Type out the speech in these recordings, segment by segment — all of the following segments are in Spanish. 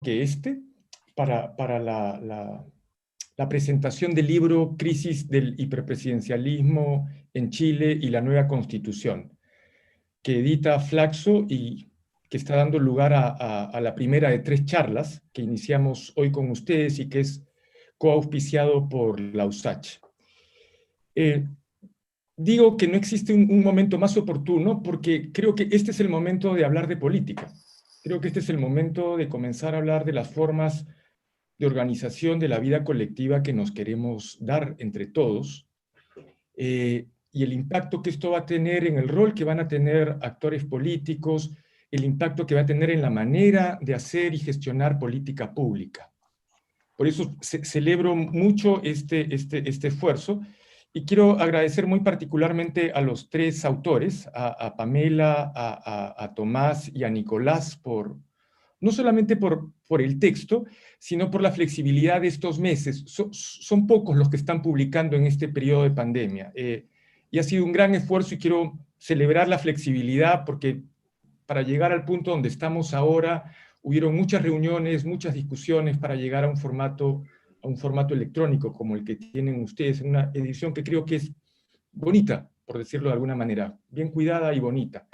que para la presentación del libro Crisis del hiperpresidencialismo en Chile y la nueva Constitución, que edita Flaxo y que está dando lugar a la primera de 3 charlas que iniciamos hoy con ustedes y que es coauspiciado por la USACH. Digo que no existe un momento más oportuno porque creo que este es el momento de hablar de política. Creo que este es el momento de comenzar a hablar de las formas de organización de la vida colectiva que nos queremos dar entre todos, y el impacto que esto va a tener en el rol que van a tener actores políticos, el impacto que va a tener en la manera de hacer y gestionar política pública. Por eso celebro mucho este esfuerzo, y quiero agradecer muy particularmente a los 3 autores, a Pamela, a Tomás y a Nicolás, no solamente por el texto, sino por la flexibilidad de estos meses. Son pocos los que están publicando en este periodo de pandemia, y ha sido un gran esfuerzo, y quiero celebrar la flexibilidad porque para llegar al punto donde estamos ahora, hubieron muchas reuniones, muchas discusiones para llegar a un formato electrónico como el que tienen ustedes, en una edición que creo que es bonita, por decirlo de alguna manera, bien cuidada y bonita.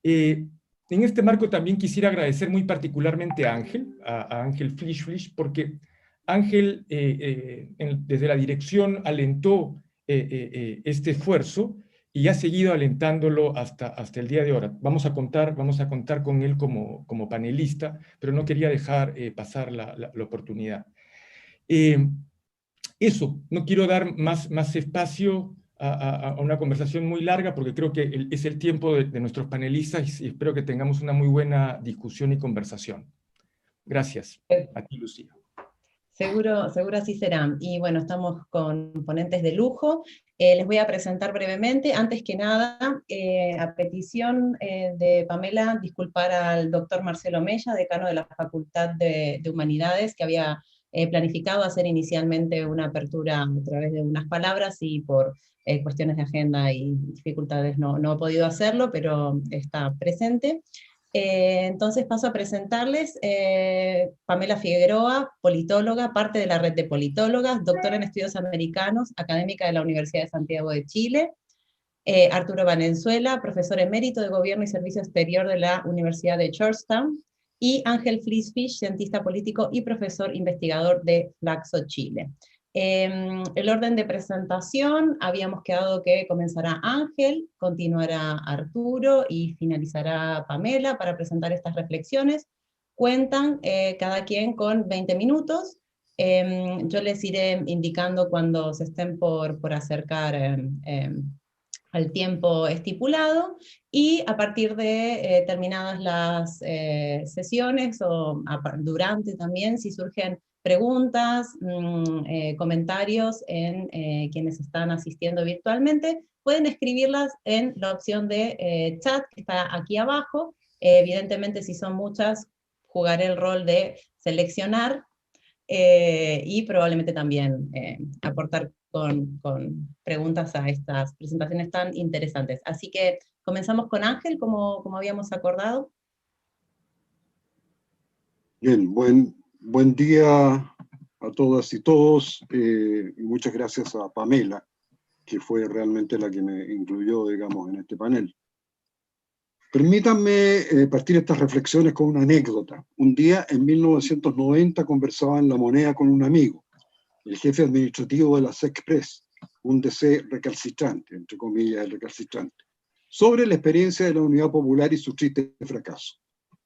En este marco también quisiera agradecer muy particularmente a Ángel, a Ángel Flisch, porque Ángel desde la dirección alentó este esfuerzo y ha seguido alentándolo hasta el día de ahora. Vamos a contar con él como panelista, pero no quería dejar pasar la oportunidad. Eso, no quiero dar más espacio a una conversación muy larga, porque creo que es el tiempo de nuestros panelistas, y espero que tengamos una muy buena discusión y conversación. Gracias. A ti, Lucía. Seguro así será. Y bueno, estamos con ponentes de lujo. Les voy a presentar brevemente. Antes que nada, a petición de Pamela, disculpar al doctor Marcelo Mella, decano de la Facultad de Humanidades, que había planificado hacer inicialmente una apertura a través de unas palabras, y por cuestiones de agenda y dificultades no ha podido hacerlo, pero está presente. Entonces paso a presentarles Pamela Figueroa, politóloga, parte de la red de politólogas, doctora en estudios americanos, académica de la Universidad de Santiago de Chile. Arturo Valenzuela, profesor emérito de Gobierno y Servicio Exterior de la Universidad de Georgetown. Y Ángel Flisch, cientista político y profesor investigador de Flaxo, Chile. El orden de presentación, habíamos quedado que comenzará Ángel, continuará Arturo y finalizará Pamela para presentar estas reflexiones. Cuentan cada quien con 20 minutos. Yo les iré indicando cuando se estén por acercar al tiempo estipulado, y a partir de terminadas las sesiones, o durante también, si surgen preguntas, comentarios en quienes están asistiendo virtualmente, pueden escribirlas en la opción de chat que está aquí abajo. Evidentemente, si son muchas, jugaré el rol de seleccionar y probablemente también aportar con preguntas a estas presentaciones tan interesantes. Así que comenzamos con Ángel, como habíamos acordado. Bien, buen día a todas y todos, y muchas gracias a Pamela, que fue realmente la que me incluyó, digamos, en este panel. Permítanme partir estas reflexiones con una anécdota. Un día, en 1990, conversaba en La Moneda con un amigo, el jefe administrativo de la Sexpress, un DC recalcitrante, entre comillas, recalcitrante, sobre la experiencia de la Unidad Popular y su triste fracaso.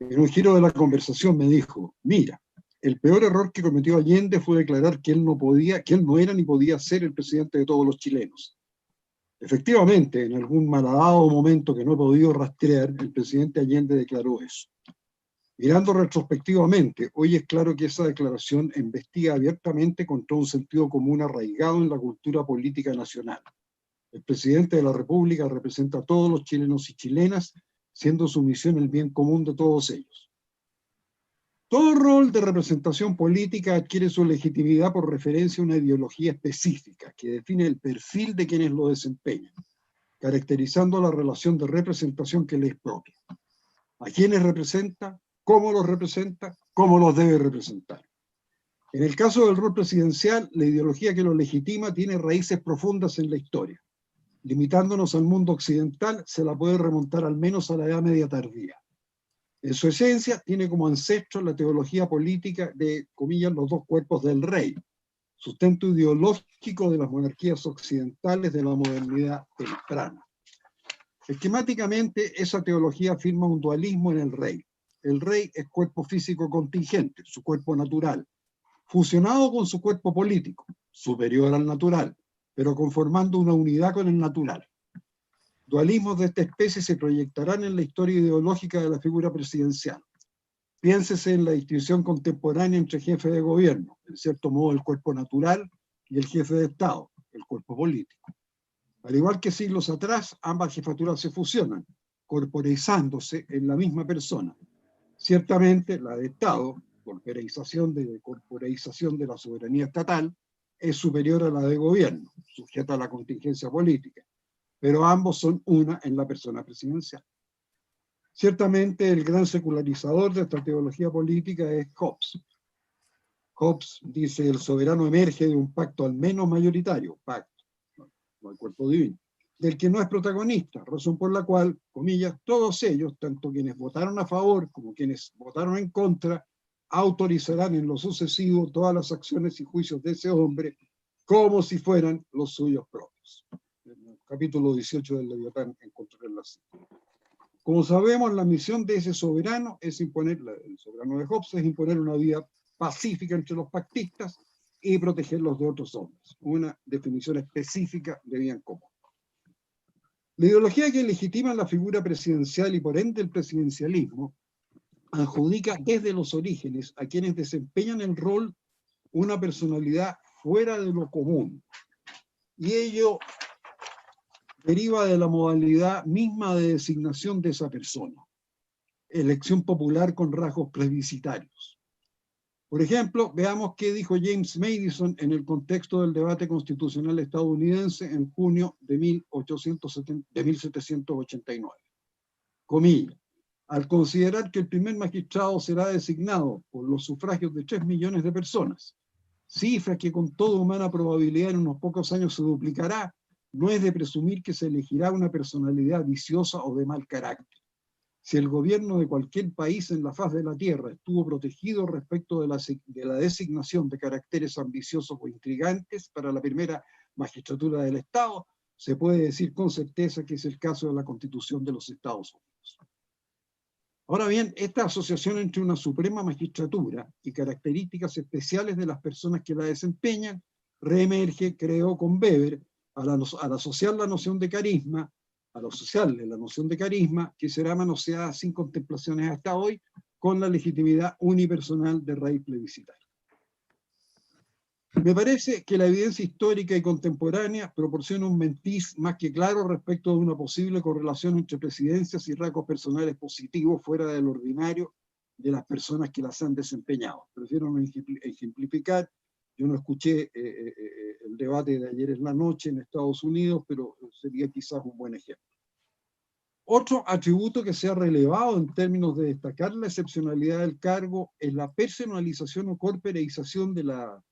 En un giro de la conversación me dijo: mira, el peor error que cometió Allende fue declarar que él no era ni podía ser el presidente de todos los chilenos. Efectivamente, en algún malhadado momento que no he podido rastrear, el presidente Allende declaró eso. Mirando retrospectivamente, hoy es claro que esa declaración embestía abiertamente contra un sentido común arraigado en la cultura política nacional. El presidente de la República representa a todos los chilenos y chilenas, siendo su misión el bien común de todos ellos. Todo rol de representación política adquiere su legitimidad por referencia a una ideología específica que define el perfil de quienes lo desempeñan, caracterizando la relación de representación que les es propia. ¿A quiénes representa? ¿Cómo los representa? cómo los debe representar. En el caso del rol presidencial, la ideología que lo legitima tiene raíces profundas en la historia. Limitándonos al mundo occidental, se la puede remontar al menos a la Edad Media tardía. En su esencia, tiene como ancestro la teología política de, comillas, los dos cuerpos del rey, sustento ideológico de las monarquías occidentales de la modernidad temprana. Esquemáticamente, esa teología afirma un dualismo en el rey. El rey es cuerpo físico contingente, su cuerpo natural, fusionado con su cuerpo político, superior al natural, pero conformando una unidad con el natural. Dualismos de esta especie se proyectarán en la historia ideológica de la figura presidencial. Piénsese en la distinción contemporánea entre jefe de gobierno, en cierto modo el cuerpo natural, y el jefe de Estado, el cuerpo político. Al igual que siglos atrás, ambas jefaturas se fusionan, corporeizándose en la misma persona. Ciertamente, la de Estado, corporeización de la soberanía estatal, es superior a la de gobierno, sujeta a la contingencia política, pero ambos son una en la persona presidencial. Ciertamente, el gran secularizador de esta teología política es Hobbes. Hobbes dice: el soberano emerge de un pacto al menos mayoritario, pacto, no el cuerpo divino, del que no es protagonista, razón por la cual, comillas, todos ellos, tanto quienes votaron a favor como quienes votaron en contra, autorizarán en lo sucesivo todas las acciones y juicios de ese hombre como si fueran los suyos propios. En el capítulo 18 del Leviatán encontraré la cita. Como sabemos, la misión de ese soberano es imponer, el soberano de Hobbes, es imponer una vida pacífica entre los pactistas y protegerlos de otros hombres. Una definición específica de bien común. La ideología que legitima la figura presidencial y por ende el presidencialismo adjudica desde los orígenes a quienes desempeñan el rol una personalidad fuera de lo común. Y ello deriva de la modalidad misma de designación de esa persona. Elección popular con rasgos plebiscitarios. Por ejemplo, veamos qué dijo James Madison en el contexto del debate constitucional estadounidense en junio de 1789. Comillas: al considerar que el primer magistrado será designado por los sufragios de 3 millones de personas, cifra que con toda humana probabilidad en unos pocos años se duplicará, no es de presumir que se elegirá una personalidad viciosa o de mal carácter. Si el gobierno de cualquier país en la faz de la tierra estuvo protegido respecto de la designación de caracteres ambiciosos o intrigantes para la primera magistratura del Estado, se puede decir con certeza que es el caso de la Constitución de los Estados Unidos. Ahora bien, esta asociación entre una suprema magistratura y características especiales de las personas que la desempeñan reemerge, creo, con Weber, al asociar la noción de carisma, al asociarle la noción de carisma, que será manoseada sin contemplaciones hasta hoy, con la legitimidad unipersonal de rey plebiscitario. Me parece que la evidencia histórica y contemporánea proporciona un matiz más que claro respecto de una posible correlación entre presidencias y rasgos personales positivos fuera del ordinario de las personas que las han desempeñado. Prefiero no ejemplificar. Yo no escuché el debate de ayer en la noche en Estados Unidos, pero sería quizás un buen ejemplo. Otro atributo que se ha relevado en términos de destacar la excepcionalidad del cargo es la personalización o corporeización de la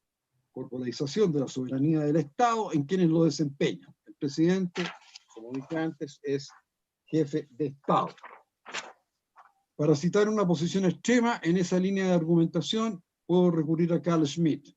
soberanía del Estado en quienes lo desempeñan. El presidente, como dije antes, es jefe de Estado. Para citar una posición extrema en esa línea de argumentación, puedo recurrir a Carl Schmitt.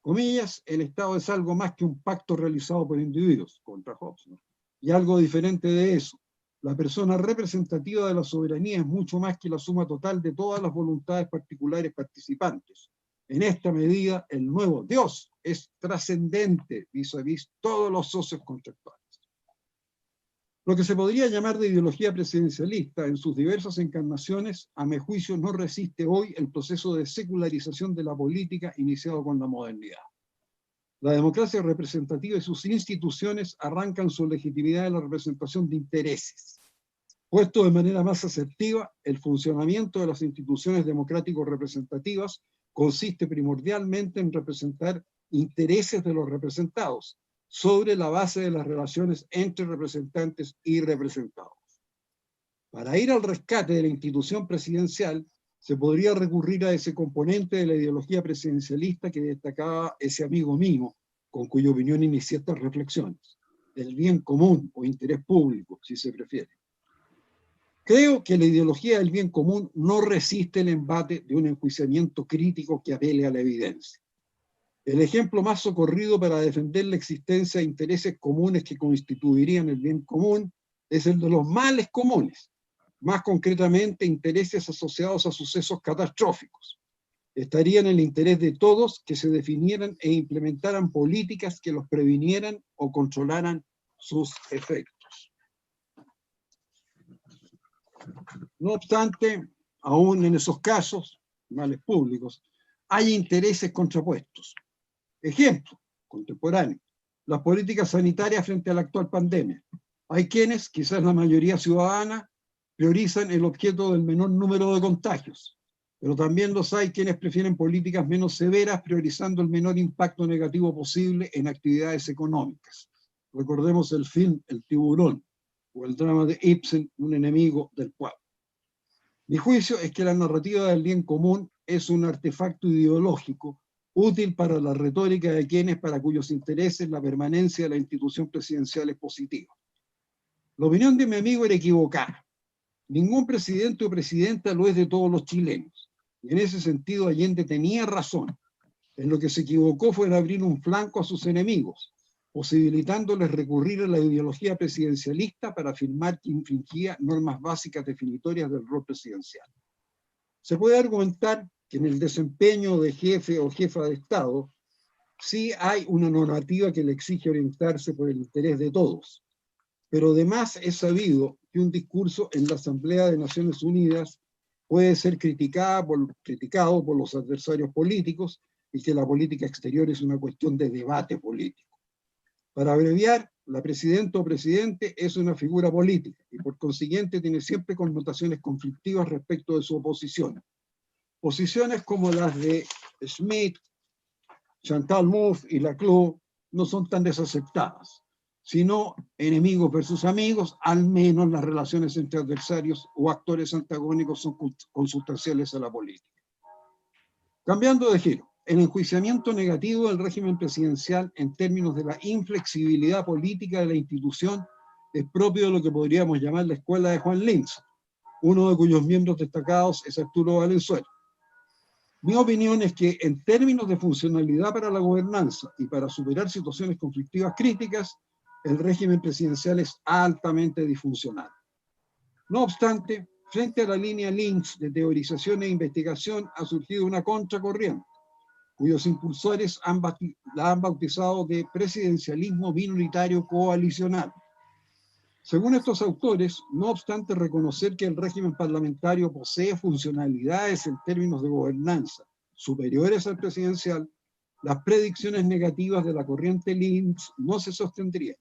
Comillas: el Estado es algo más que un pacto realizado por individuos, contra Hobbes, ¿no? Y algo diferente de eso. La persona representativa de la soberanía es mucho más que la suma total de todas las voluntades particulares participantes. En esta medida, el nuevo Dios es trascendente vis-a-vis todos los socios contractuales. Lo que se podría llamar de ideología presidencialista en sus diversas encarnaciones, a mi juicio, no resiste hoy el proceso de secularización de la política iniciado con la modernidad. La democracia representativa y sus instituciones arrancan su legitimidad de la representación de intereses. Puesto de manera más asertiva, el funcionamiento de las instituciones democráticos representativas consiste primordialmente en representar intereses de los representados, sobre la base de las relaciones entre representantes y representados. Para ir al rescate de la institución presidencial, se podría recurrir a ese componente de la ideología presidencialista que destacaba ese amigo mío, con cuya opinión inicié estas reflexiones, el bien común o interés público, si se prefiere. Creo que la ideología del bien común no resiste el embate de un enjuiciamiento crítico que apele a la evidencia. El ejemplo más socorrido para defender la existencia de intereses comunes que constituirían el bien común es el de los males comunes, más concretamente intereses asociados a sucesos catastróficos. Estaría en el interés de todos que se definieran e implementaran políticas que los previnieran o controlaran sus efectos. No obstante, aún en esos casos, males públicos, hay intereses contrapuestos. Ejemplo contemporáneo, las políticas sanitarias frente a la actual pandemia. Hay quienes, quizás la mayoría ciudadana, priorizan el objeto del menor número de contagios, pero también los hay quienes prefieren políticas menos severas, priorizando el menor impacto negativo posible en actividades económicas. Recordemos el film El tiburón, o el drama de Ibsen, Un enemigo del pueblo. Mi juicio es que la narrativa del bien común es un artefacto ideológico útil para la retórica de quienes para cuyos intereses la permanencia de la institución presidencial es positiva. La opinión de mi amigo era equivocada. Ningún presidente o presidenta lo es de todos los chilenos. Y en ese sentido Allende tenía razón. En lo que se equivocó fue en abrir un flanco a sus enemigos, posibilitándoles recurrir a la ideología presidencialista para afirmar que infringía normas básicas definitorias del rol presidencial. Se puede argumentar que en el desempeño de jefe o jefa de Estado sí hay una normativa que le exige orientarse por el interés de todos, pero además es sabido que un discurso en la Asamblea de Naciones Unidas puede ser criticado por los adversarios políticos y que la política exterior es una cuestión de debate político. Para abreviar, la presidenta o presidente es una figura política y por consiguiente tiene siempre connotaciones conflictivas respecto de su oposición. Posiciones como las de Schmitt, Chantal Mouffe y Laclau no son tan desaceptadas, sino enemigos versus amigos, al menos las relaciones entre adversarios o actores antagónicos son consustanciales a la política. Cambiando de giro, el enjuiciamiento negativo del régimen presidencial en términos de la inflexibilidad política de la institución es propio de lo que podríamos llamar la escuela de Juan Linz, uno de cuyos miembros destacados es Arturo Valenzuela. Mi opinión es que en términos de funcionalidad para la gobernanza y para superar situaciones conflictivas críticas, el régimen presidencial es altamente disfuncional. No obstante, frente a la línea Linz de teorización e investigación ha surgido una contracorriente, cuyos impulsores la han bautizado de presidencialismo minoritario coalicional. Según estos autores, no obstante reconocer que el régimen parlamentario posee funcionalidades en términos de gobernanza superiores al presidencial, las predicciones negativas de la corriente Linz no se sostendrían.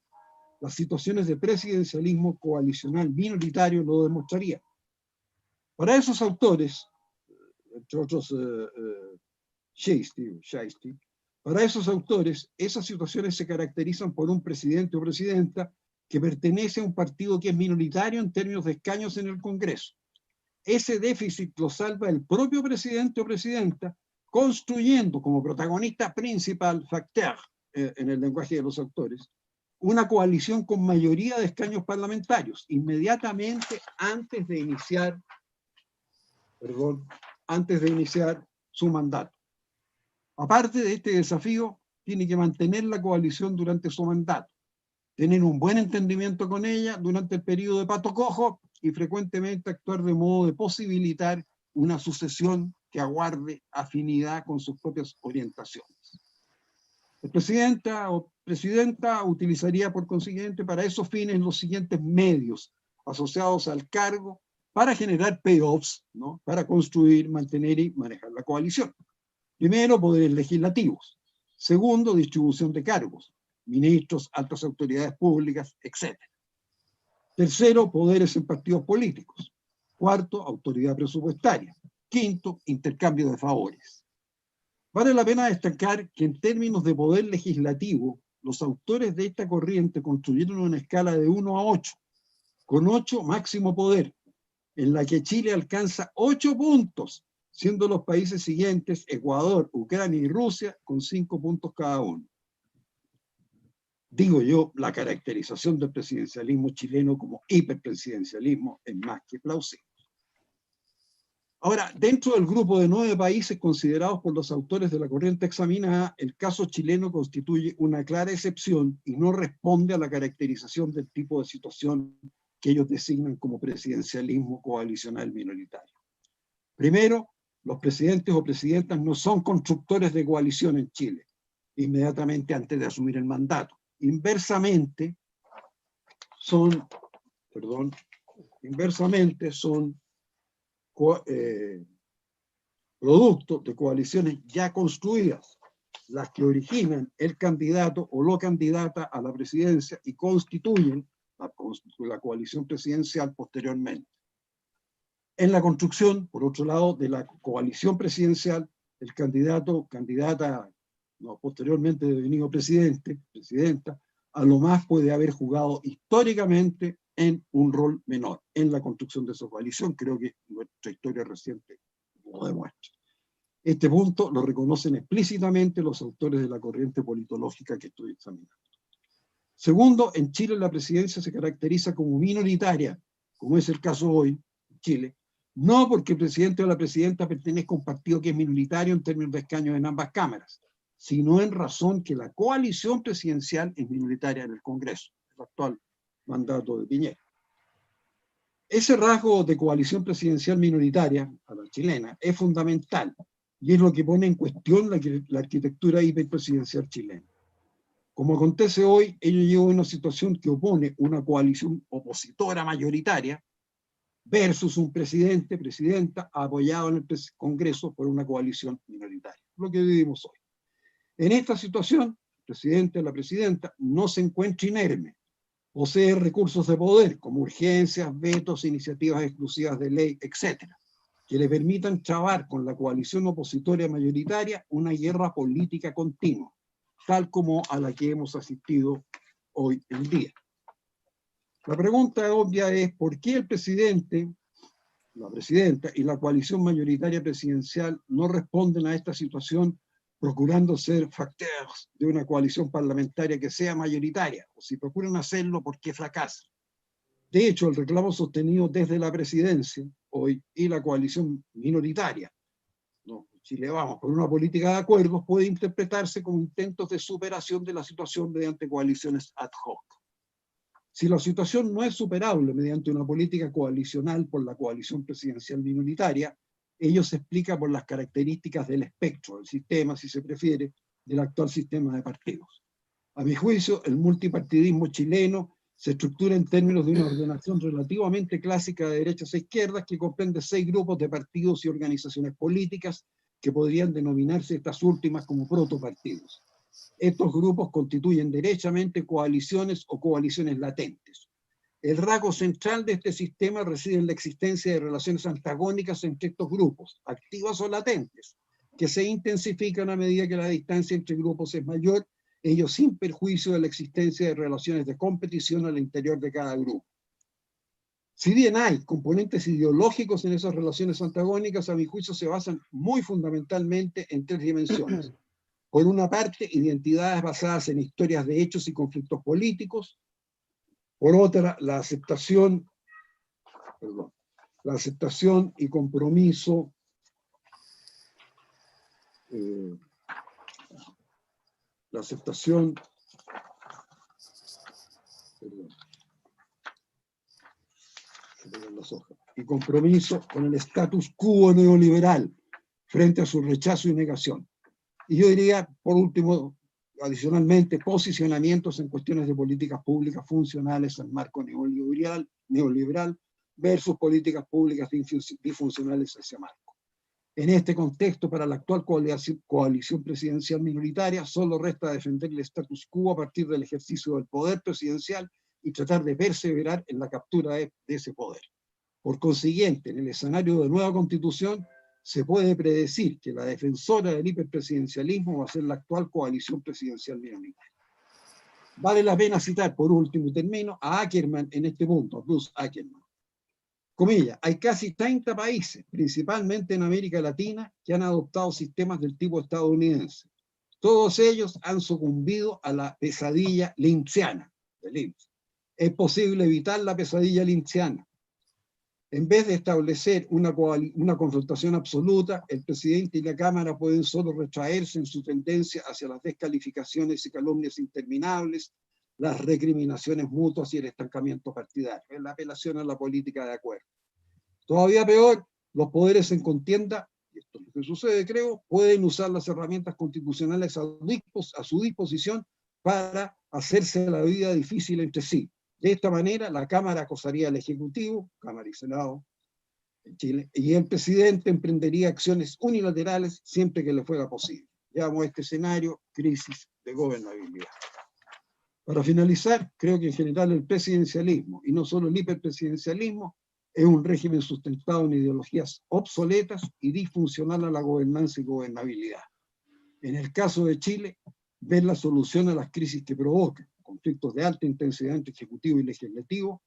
Las situaciones de presidencialismo coalicional minoritario lo demostrarían. Para esos autores, entre otros Scheisty, para esos autores, esas situaciones se caracterizan por un presidente o presidenta que pertenece a un partido que es minoritario en términos de escaños en el Congreso. Ese déficit lo salva el propio presidente o presidenta, construyendo como protagonista principal, facteur, en el lenguaje de los autores, una coalición con mayoría de escaños parlamentarios, inmediatamente antes de iniciar su mandato. Aparte de este desafío, tiene que mantener la coalición durante su mandato, tener un buen entendimiento con ella durante el periodo de pato cojo y frecuentemente actuar de modo de posibilitar una sucesión que aguarde afinidad con sus propias orientaciones. El presidente o presidenta utilizaría por consiguiente para esos fines los siguientes medios asociados al cargo para generar payoffs, ¿no? Para construir, mantener y manejar la coalición. Primero, poderes legislativos. Segundo, distribución de cargos, ministros, altas autoridades públicas, etc. Tercero, poderes en partidos políticos. Cuarto, autoridad presupuestaria. Quinto, intercambio de favores. Vale la pena destacar que en términos de poder legislativo, los autores de esta corriente construyeron una escala de 1 a 8, con 8 máximo poder, en la que Chile alcanza 8 puntos siendo los países siguientes Ecuador, Ucrania y Rusia con 5 puntos cada uno. Digo yo, la caracterización del presidencialismo chileno como hiperpresidencialismo es más que plausible. Ahora, dentro del grupo de 9 países considerados por los autores de la corriente examinada, el caso chileno constituye una clara excepción y no responde a la caracterización del tipo de situación que ellos designan como presidencialismo coalicional minoritario. Primero, los presidentes o presidentas no son constructores de coalición en Chile, inmediatamente antes de asumir el mandato. Inversamente son productos de coaliciones ya construidas, las que originan el candidato o la candidata a la presidencia y constituyen la coalición presidencial posteriormente. En la construcción, por otro lado, de la coalición presidencial, el candidato, candidata, no, posteriormente devenido presidente, presidenta, a lo más puede haber jugado históricamente en un rol menor en la construcción de esa coalición. Creo que nuestra historia reciente lo demuestra. Este punto lo reconocen explícitamente los autores de la corriente politológica que estoy examinando. Segundo, en Chile la presidencia se caracteriza como minoritaria, como es el caso hoy en Chile, no porque el presidente o la presidenta pertenezca a un partido que es minoritario en términos de escaños en ambas cámaras, sino en razón que la coalición presidencial es minoritaria en el Congreso, el actual mandato de Piñera. Ese rasgo de coalición presidencial minoritaria, a la chilena, es fundamental y es lo que pone en cuestión la arquitectura hiperpresidencial chilena. Como acontece hoy, ello lleva a una situación que opone una coalición opositora mayoritaria versus un presidente, presidenta, apoyado en el Congreso por una coalición minoritaria, lo que vivimos hoy. En esta situación, el presidente o la presidenta no se encuentra inerme, posee recursos de poder, como urgencias, vetos, iniciativas exclusivas de ley, etc., que le permitan trabar con la coalición opositora mayoritaria una guerra política continua, tal como a la que hemos asistido hoy en día. La pregunta obvia es, ¿por qué el presidente, la presidenta y la coalición mayoritaria presidencial no responden a esta situación procurando ser factores de una coalición parlamentaria que sea mayoritaria? O si procuran hacerlo, ¿por qué fracasan? De hecho, el reclamo sostenido desde la presidencia hoy y la coalición minoritaria, ¿no? Chile Vamos, por una política de acuerdos, puede interpretarse como intentos de superación de la situación mediante coaliciones ad hoc. Si la situación no es superable mediante una política coalicional por la coalición presidencial minoritaria, ello se explica por las características del espectro, del sistema, si se prefiere, del actual sistema de partidos. A mi juicio, el multipartidismo chileno se estructura en términos de una ordenación relativamente clásica de derechas e izquierdas que comprende 6 grupos de partidos y organizaciones políticas que podrían denominarse estas últimas como protopartidos. Estos grupos constituyen derechamente coaliciones o coaliciones latentes. El rasgo central de este sistema reside en la existencia de relaciones antagónicas entre estos grupos, activas o latentes, que se intensifican a medida que la distancia entre grupos es mayor, ello sin perjuicio de la existencia de relaciones de competición al interior de cada grupo. Si bien hay componentes ideológicos en esas relaciones antagónicas, a mi juicio se basan muy fundamentalmente en 3 dimensiones. Por una parte, identidades basadas en historias de hechos y conflictos políticos. Por otra, la aceptación y compromiso y compromiso con el status quo neoliberal frente a su rechazo y negación. Y yo diría, por último, adicionalmente, posicionamientos en cuestiones de políticas públicas funcionales al marco neoliberal versus políticas públicas disfuncionales a ese marco. En este contexto, para la actual coalición presidencial minoritaria, solo resta defender el status quo a partir del ejercicio del poder presidencial y tratar de perseverar en la captura de ese poder. Por consiguiente, en el escenario de nueva constitución, se puede predecir que la defensora del hiperpresidencialismo va a ser la actual coalición presidencial minoritaria. Vale la pena citar, por último, termino, a Ackerman en este punto, a Bruce Ackerman. comillas, hay casi 30 países, principalmente en América Latina, que han adoptado sistemas del tipo estadounidense. Todos ellos han sucumbido a la pesadilla lynchiana del Lynch. Es posible evitar la pesadilla lynchiana. En vez de establecer una confrontación absoluta, el presidente y la Cámara pueden solo retraerse en su tendencia hacia las descalificaciones y calumnias interminables, las recriminaciones mutuas y el estancamiento partidario. Es la apelación a la política de acuerdo. Todavía peor, los poderes en contienda, y esto es lo que sucede, creo, pueden usar las herramientas constitucionales a su disposición para hacerse la vida difícil entre sí. De esta manera, la Cámara acosaría al Ejecutivo, Cámara y Senado en Chile, y el presidente emprendería acciones unilaterales siempre que le fuera posible. Llamamos a este escenario crisis de gobernabilidad. Para finalizar, creo que en general el presidencialismo, y no solo el hiperpresidencialismo, es un régimen sustentado en ideologías obsoletas y disfuncional a la gobernanza y gobernabilidad. En el caso de Chile, ver la solución a las crisis que provocan, conflictos de alta intensidad entre ejecutivo y legislativo,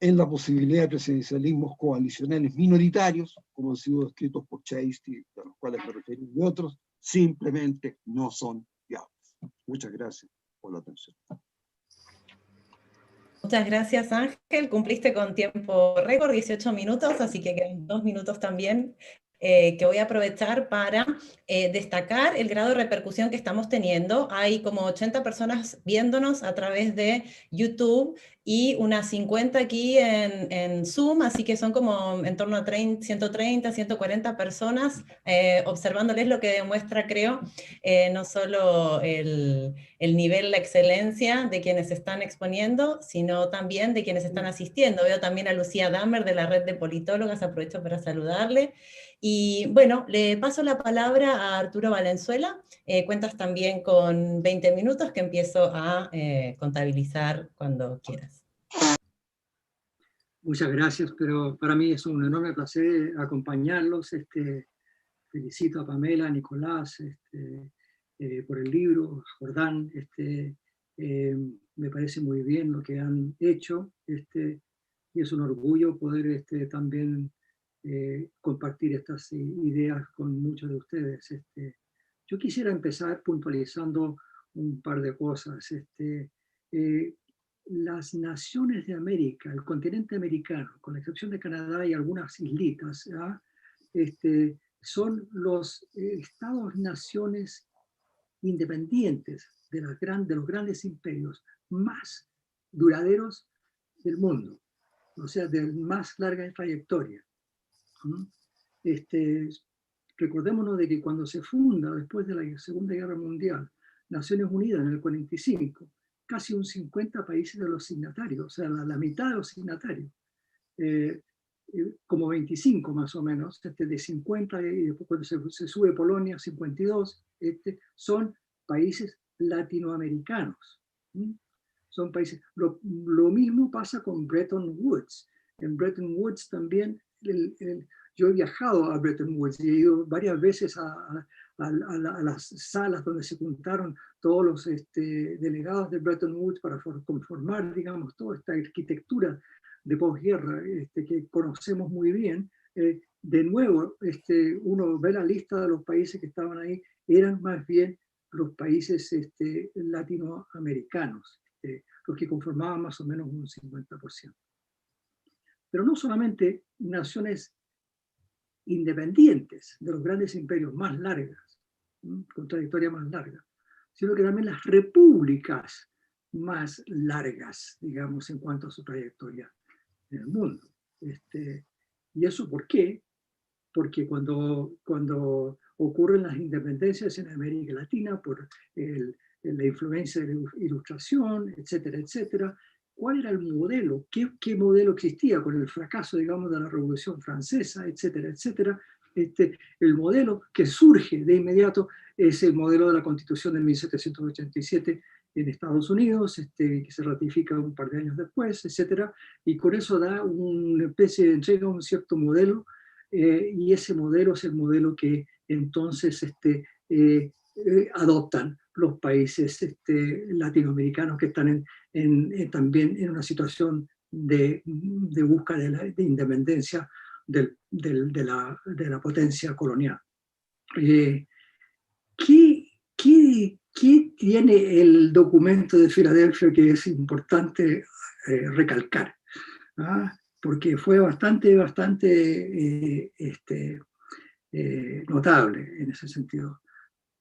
en la posibilidad de presidencialismos coalicionales minoritarios, como han sido descritos por Chesty, a los cuales me referí, y otros, simplemente no son viables. Muchas gracias por la atención. Muchas gracias, Ángel. Cumpliste con tiempo récord, 18 minutos, así que quedan 2 minutos también, que voy a aprovechar para destacar el grado de repercusión que estamos teniendo. Hay como 80 personas viéndonos a través de YouTube y unas 50 aquí en Zoom, así que son como en torno a 130, 140 personas observándoles, lo que demuestra, creo, no solo el nivel, la excelencia de quienes están exponiendo, sino también de quienes están asistiendo. Veo también a Lucía Damer de la Red de Politólogas, aprovecho para saludarle. Y bueno, le paso la palabra a Arturo Valenzuela. Cuentas también con 20 minutos que empiezo a contabilizar cuando quieras. Muchas gracias, pero para mí es un enorme placer acompañarlos. Felicito a Pamela, a Nicolás, por el libro, a Jordán. Me parece muy bien lo que han hecho, y es un orgullo poder también compartir estas ideas con muchos de ustedes. Yo quisiera empezar puntualizando un par de cosas. Las naciones de América, el continente americano, con la excepción de Canadá y algunas islitas, son los estados-naciones independientes de los grandes imperios más duraderos del mundo, o sea, de más larga trayectoria. Recordémonos de que cuando se funda, después de la Segunda Guerra Mundial, Naciones Unidas en el 45, casi un 50 países de los signatarios, o sea, la mitad de los signatarios, como 25 más o menos, de 50, y después cuando se sube Polonia, 52, son países latinoamericanos. Son países. Lo mismo pasa con Bretton Woods. En Bretton Woods también, yo he viajado a Bretton Woods y he ido varias veces a las salas donde se juntaron todos los delegados de Bretton Woods para conformar, digamos, toda esta arquitectura de posguerra que conocemos muy bien. De nuevo, uno ve la lista de los países que estaban ahí, eran más bien los países latinoamericanos, los que conformaban más o menos un 50%. Pero no solamente naciones independientes de los grandes imperios más largas, con trayectoria más larga, sino que también las repúblicas más largas, digamos, en cuanto a su trayectoria en el mundo. ¿Y eso por qué? Porque cuando ocurren las independencias en América Latina, por la influencia de la Ilustración, etcétera, etcétera, ¿cuál era el modelo? ¿Qué modelo existía con el fracaso, digamos, de la Revolución Francesa, etcétera, etcétera? El modelo que surge de inmediato es el modelo de la Constitución de 1787 en Estados Unidos, que se ratifica un par de años después, etcétera, y con eso da una especie de entrega un cierto modelo, y ese modelo es el modelo que entonces adoptan los países latinoamericanos que están también en una situación de búsqueda de independencia de la potencia colonial. ¿Qué tiene el documento de Filadelfia que es importante recalcar? Porque fue bastante notable en ese sentido.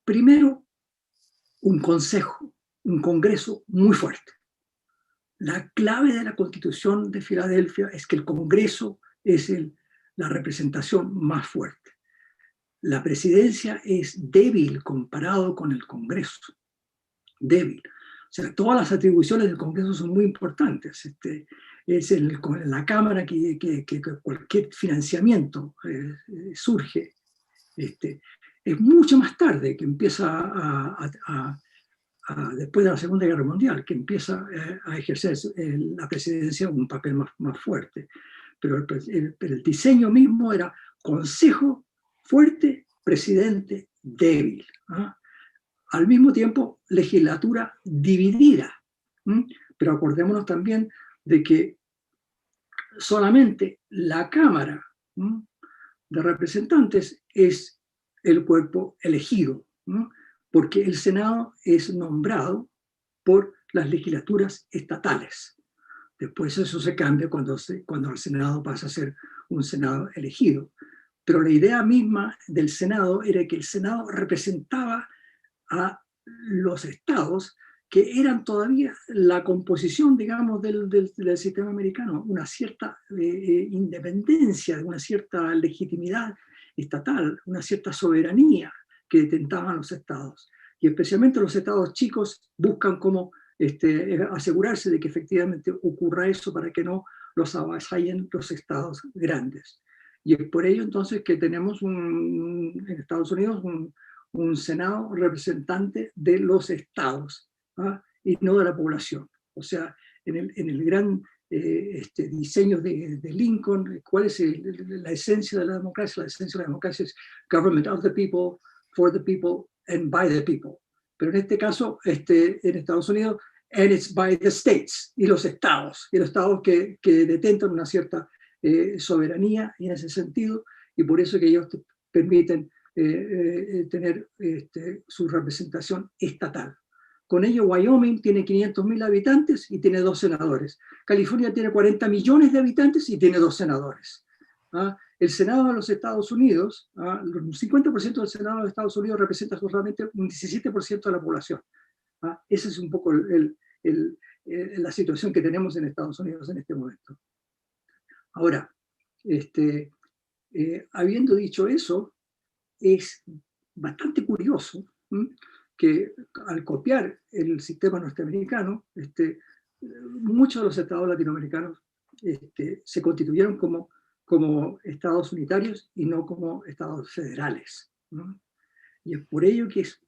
Primero, un congreso muy fuerte. La clave de la Constitución de Filadelfia es que el Congreso es la representación más fuerte. La presidencia es débil comparado con el Congreso. Débil. O sea, todas las atribuciones del Congreso son muy importantes. Es la Cámara que cualquier financiamiento surge. Es mucho más tarde que empieza después de la Segunda Guerra Mundial, que empieza a ejercer la presidencia un papel más fuerte. Pero el diseño mismo era consejo fuerte, presidente débil. Al mismo tiempo, legislatura dividida. Pero acordémonos también de que solamente la Cámara de Representantes es el cuerpo elegido, porque el Senado es nombrado por las legislaturas estatales. Después eso se cambia cuando el Senado pasa a ser un Senado elegido. Pero la idea misma del Senado era que el Senado representaba a los estados que eran todavía la composición, digamos, del sistema americano, una cierta independencia, una cierta legitimidad estatal, una cierta soberanía que detentaban los estados. Y especialmente los estados chicos buscan cómo asegurarse de que efectivamente ocurra eso para que no los avasallen los estados grandes. Y es por ello entonces que tenemos en Estados Unidos un Senado representante de los estados, y no de la población. O sea, en el gran diseño de Lincoln, ¿cuál es la esencia de la democracia? La esencia de la democracia es government of the people, for the people, and by the people. Pero en este caso, en Estados Unidos, and it's by the states, y los estados que detentan una cierta soberanía, y en ese sentido, y por eso que ellos permiten tener su representación estatal. Con ello, Wyoming tiene 500.000 habitantes y tiene 2 senadores. California tiene 40 millones de habitantes y tiene 2 senadores. El Senado de los Estados Unidos, el 50% del Senado de los Estados Unidos representa solamente un 17% de la población. Esa es un poco la situación que tenemos en Estados Unidos en este momento. Ahora, habiendo dicho eso, es bastante curioso que al copiar el sistema norteamericano, muchos de los estados latinoamericanos se constituyeron como estados unitarios y no como estados federales. Y es por ello que es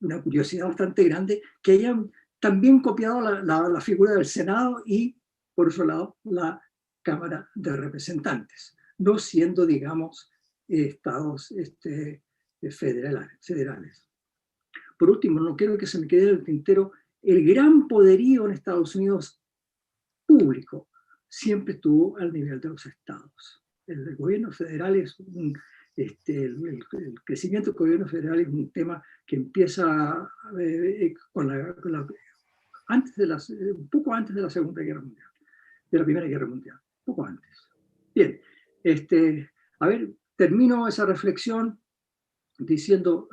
una curiosidad bastante grande que hayan también copiado la figura del Senado y, por otro lado, la Cámara de Representantes, no siendo, digamos, estados federales. Por último, no quiero que se me quede en el tintero, el gran poderío en Estados Unidos público siempre estuvo al nivel de los estados. El gobierno federal es el crecimiento del gobierno federal es un tema que empieza un poco antes de la Segunda Guerra Mundial, de la Primera Guerra Mundial, un poco antes. Bien, a ver, termino esa reflexión diciendo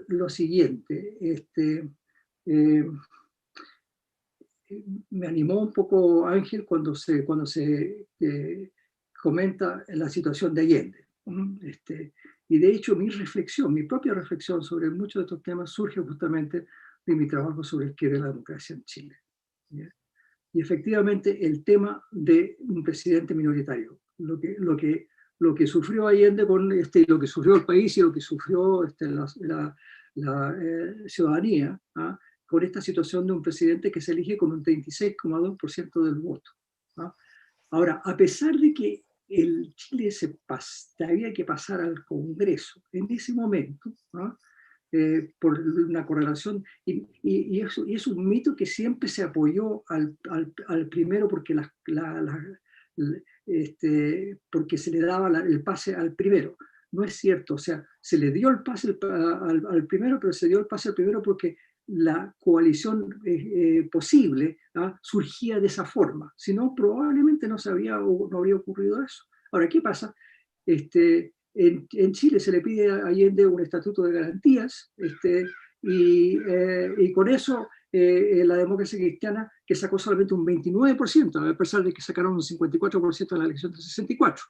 lo siguiente. Me animó un poco Ángel cuando se comenta la situación de Allende. Y de hecho mi propia reflexión sobre muchos de estos temas surge justamente de mi trabajo sobre el quiebre de la democracia en Chile. ¿Ya? Y efectivamente el tema de un presidente minoritario, lo que sufrió Allende lo que sufrió el país y lo que sufrió la ciudadanía, con esta situación de un presidente que se elige con un 36,2% del voto. Ahora, a pesar de que el Chile había que pasar al Congreso en ese momento, por una correlación, y es un mito que siempre se apoyó al primero porque, porque se le daba el pase al primero. No es cierto, o sea, se le dio el pase al primero, pero se dio el pase al primero porque la coalición posible surgía de esa forma. Si no, probablemente no habría ocurrido eso. Ahora, ¿qué pasa? En Chile se le pide a Allende un estatuto de garantías, y con eso la democracia cristiana, que sacó solamente un 29%, a pesar de que sacaron un 54% en la elección del 64,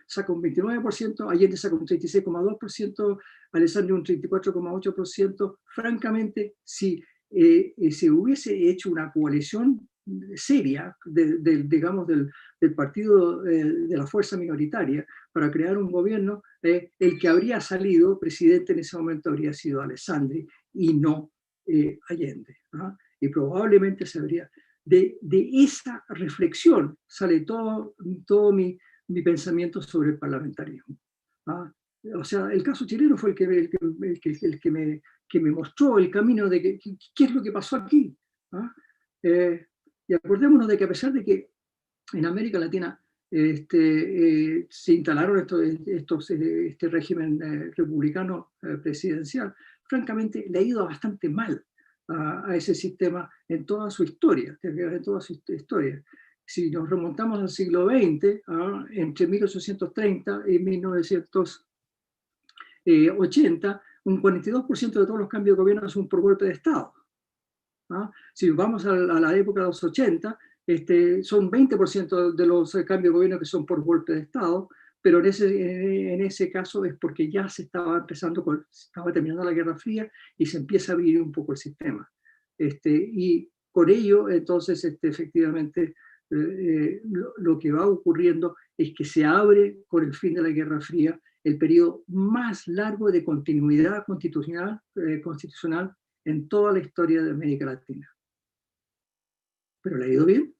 saca un 29%, Allende saca un 36,2%, Alessandri un 34,8%. Francamente, si se hubiese hecho una coalición seria, digamos, del partido de la fuerza minoritaria para crear un gobierno, el que habría salido presidente en ese momento habría sido Alessandri y no Allende. Y probablemente se habría... De esa reflexión sale todo mi pensamiento sobre el parlamentarismo. O sea, el caso chileno fue el que me mostró el camino de qué es lo que pasó aquí. Y acordémonos de que a pesar de que en América Latina se instalaron este régimen republicano presidencial, francamente le ha ido bastante mal a ese sistema en toda su historia, Si nos remontamos al siglo XX, entre 1830 y 1980, un 42% de todos los cambios de gobierno son por golpe de Estado. Si vamos a la época de los 80, son 20% de los cambios de gobierno que son por golpe de Estado, pero en ese caso es porque ya se estaba terminando la Guerra Fría y se empieza a vivir un poco el sistema. Y con ello, entonces, efectivamente, lo que va ocurriendo es que se abre con el fin de la Guerra Fría el periodo más largo de continuidad constitucional en toda la historia de América Latina. ¿Pero le ha ido bien?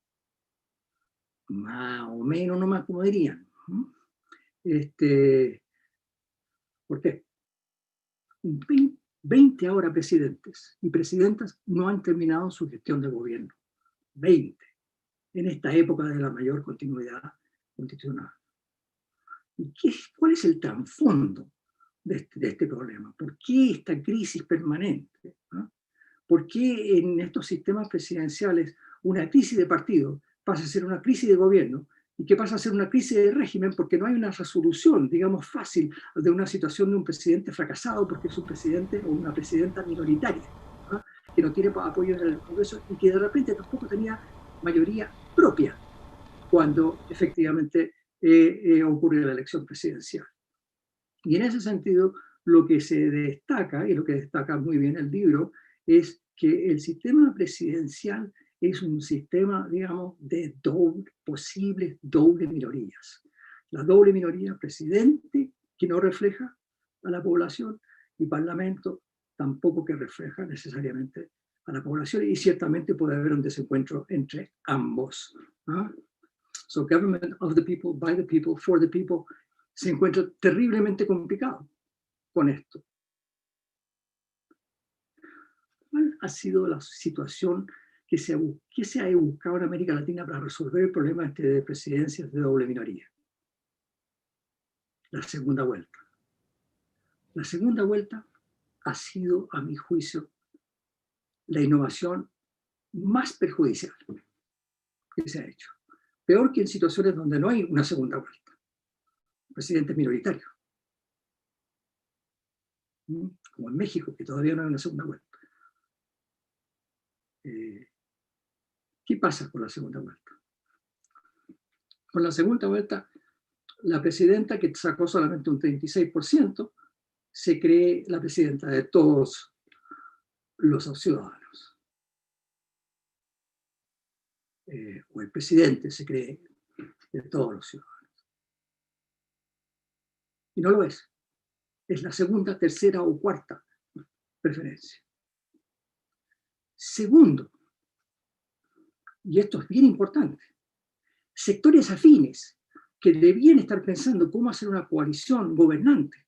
Más o menos, nomás como dirían. ¿Por qué? 20 ahora presidentes y presidentas no han terminado su gestión de gobierno. 20. En esta época de la mayor continuidad constitucional. ¿Y cuál es el trasfondo de este problema? ¿Por qué esta crisis permanente? ¿Por qué en estos sistemas presidenciales una crisis de partido pasa a ser una crisis de gobierno y que pasa a ser una crisis de régimen porque no hay una resolución, digamos, fácil de una situación de un presidente fracasado porque es un presidente o una presidenta minoritaria, que no tiene apoyo en el Congreso y que de repente tampoco tenía mayoría propia cuando efectivamente ocurre la elección presidencial? Y en ese sentido, lo que se destaca, y lo que destaca muy bien el libro, es que el sistema presidencial es un sistema, digamos, de posibles doble minorías. La doble minoría, presidente, que no refleja a la población, y parlamento, tampoco que refleja necesariamente a la población, y ciertamente puede haber un desencuentro entre ambos. So, government of the people, by the people, for the people, se encuentra terriblemente complicado con esto. ¿Cuál ha sido la situación que se ha buscado en América Latina para resolver el problema de presidencias de doble minoría? La segunda vuelta. La segunda vuelta ha sido, a mi juicio, la innovación más perjudicial que se ha hecho. Peor que en situaciones donde no hay una segunda vuelta. Presidentes minoritarios. Como en México, que todavía no hay una segunda vuelta. ¿Qué pasa con la segunda vuelta? Con la segunda vuelta, la presidenta, que sacó solamente un 36%, se cree la presidenta de todos los ciudadanos. O el presidente se cree de todos los ciudadanos. Y no lo es. Es la segunda, tercera o cuarta preferencia. Segundo, y esto es bien importante, sectores afines que debían estar pensando cómo hacer una coalición gobernante,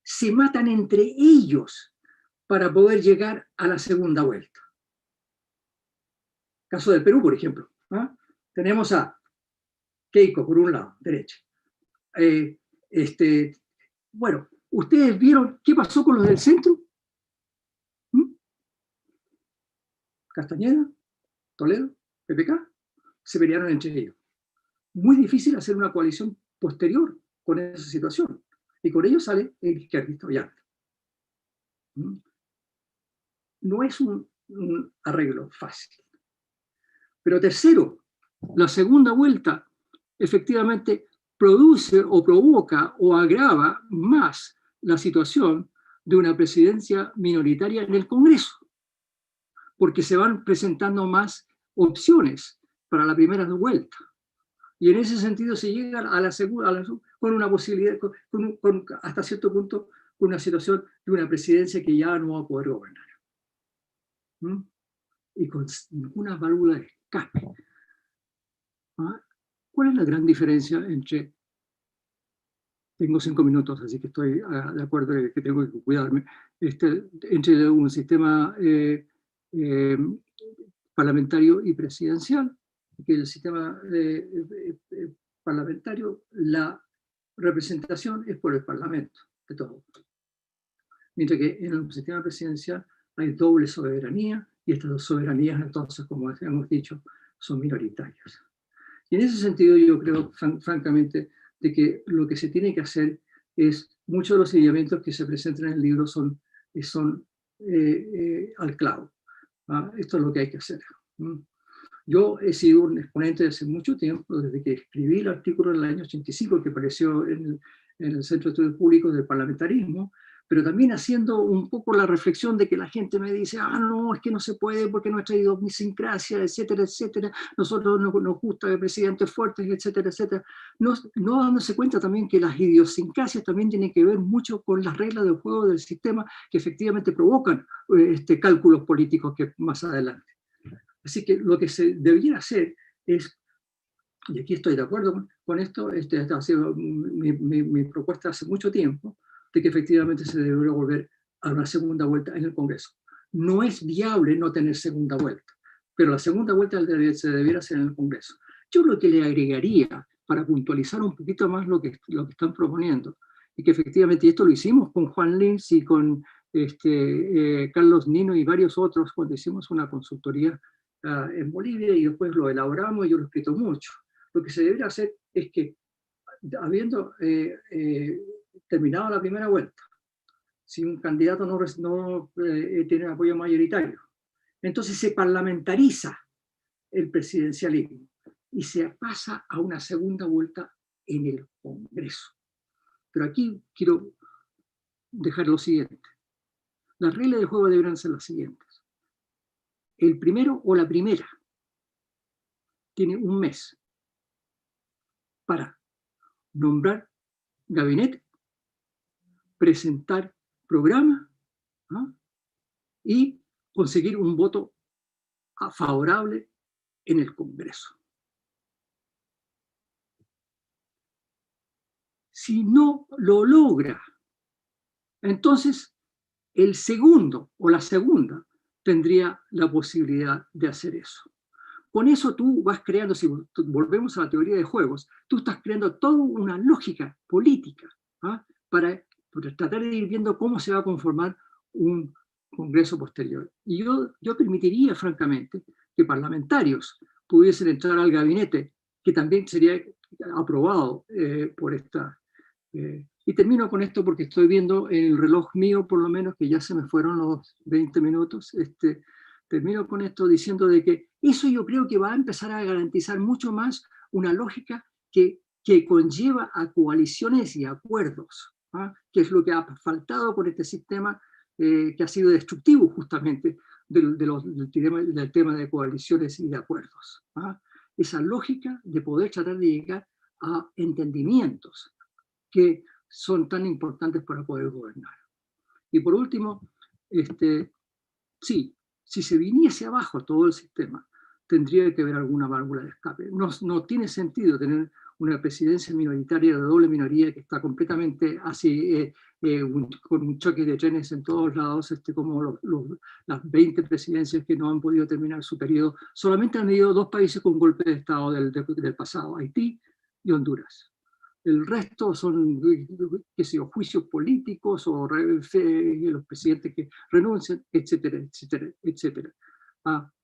se matan entre ellos para poder llegar a la segunda vuelta. Caso del Perú, por ejemplo. Tenemos a Keiko, por un lado, derecha. Bueno, ¿ustedes vieron qué pasó con los del centro? Castañeda, Toledo, PPK, se pelearon entre ellos. Muy difícil hacer una coalición posterior con esa situación. Y con ello sale el izquierdista Ollanta. No es un arreglo fácil. Pero tercero, la segunda vuelta efectivamente produce o provoca o agrava más la situación de una presidencia minoritaria en el Congreso, porque se van presentando más opciones para la primera vuelta. Y en ese sentido se llega a la segunda, con una posibilidad, hasta cierto punto, con una situación de una presidencia que ya no va a poder gobernar. Y con ninguna válvula de escape. ¿Cuál es la gran diferencia entre... Tengo 5 minutos, así que estoy de acuerdo que tengo que cuidarme. Entre un sistema parlamentario y presidencial, que el sistema parlamentario, la representación es por el Parlamento, de todo. Mientras que en el sistema presidencial hay doble soberanía, y estas dos soberanías, entonces, como hemos dicho, son minoritarias. Y en ese sentido yo creo, francamente, de que lo que se tiene que hacer es, muchos de los señalamientos que se presentan en el libro son al clavo. Esto es lo que hay que hacer. Yo he sido un exponente desde mucho tiempo, desde que escribí el artículo en el año 85 que apareció en el Centro de Estudios Públicos del Parlamentarismo, pero también haciendo un poco la reflexión de que la gente me dice, no, es que no se puede porque nuestra idiosincrasia, etcétera, etcétera, nosotros nos gusta presidentes fuertes, etcétera, etcétera. No dándose cuenta también que las idiosincrasias también tienen que ver mucho con las reglas del juego del sistema que efectivamente provocan cálculos políticos que más adelante. Así que lo que se debería hacer es, y aquí estoy de acuerdo con esto, esta ha sido mi propuesta hace mucho tiempo, de que efectivamente se debería volver a una segunda vuelta en el Congreso. No es viable no tener segunda vuelta, pero la segunda vuelta se debiera hacer en el Congreso. Yo lo que le agregaría, para puntualizar un poquito más lo que están proponiendo, y que efectivamente, y esto lo hicimos con Juan Lins y con Carlos Nino y varios otros, cuando hicimos una consultoría en Bolivia, y después lo elaboramos y yo lo he escrito mucho. Lo que se debería hacer es que, habiendo terminado la primera vuelta, si un candidato no tiene apoyo mayoritario, entonces se parlamentariza el presidencialismo y se pasa a una segunda vuelta en el Congreso. Pero aquí quiero dejar lo siguiente. Las reglas del juego deberán ser las siguientes. El primero o la primera tiene un mes para nombrar gabinete, presentar programa y conseguir un voto favorable en el Congreso. Si no lo logra, entonces el segundo o la segunda tendría la posibilidad de hacer eso. Con eso tú vas creando, si volvemos a la teoría de juegos, tú estás creando toda una lógica política para tratar de ir viendo cómo se va a conformar un Congreso posterior. Y yo permitiría, francamente, que parlamentarios pudiesen entrar al gabinete, que también sería aprobado por esta... y termino con esto porque estoy viendo en el reloj mío, por lo menos, que ya se me fueron los 20 minutos. Termino con esto diciendo de que eso yo creo que va a empezar a garantizar mucho más una lógica que conlleva a coaliciones y acuerdos, que es lo que ha faltado con este sistema que ha sido destructivo justamente del tema de coaliciones y de acuerdos. Esa lógica de poder tratar de llegar a entendimientos que son tan importantes para poder gobernar. Y por último, sí, si se viniese abajo todo el sistema, tendría que haber alguna válvula de escape. No tiene sentido tener una presidencia minoritaria de doble minoría que está completamente así, con un choque de trenes en todos lados, como las 20 presidencias que no han podido terminar su periodo. Solamente han habido 2 países con golpe de Estado del pasado, Haití y Honduras. El resto son, qué sé yo, juicios políticos o los presidentes que renuncian, etcétera, etcétera, etcétera.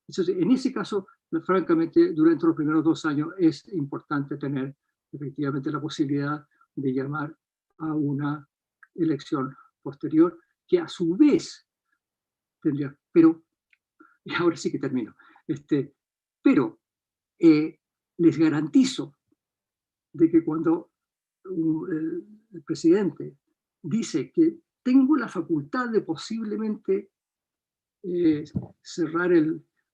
Entonces, en ese caso, francamente, durante los primeros 2 años es importante tener efectivamente la posibilidad de llamar a una elección posterior, que a su vez tendría, pero, y ahora sí que termino, pero les garantizo de que cuando el presidente dice que tengo la facultad de posiblemente cerrar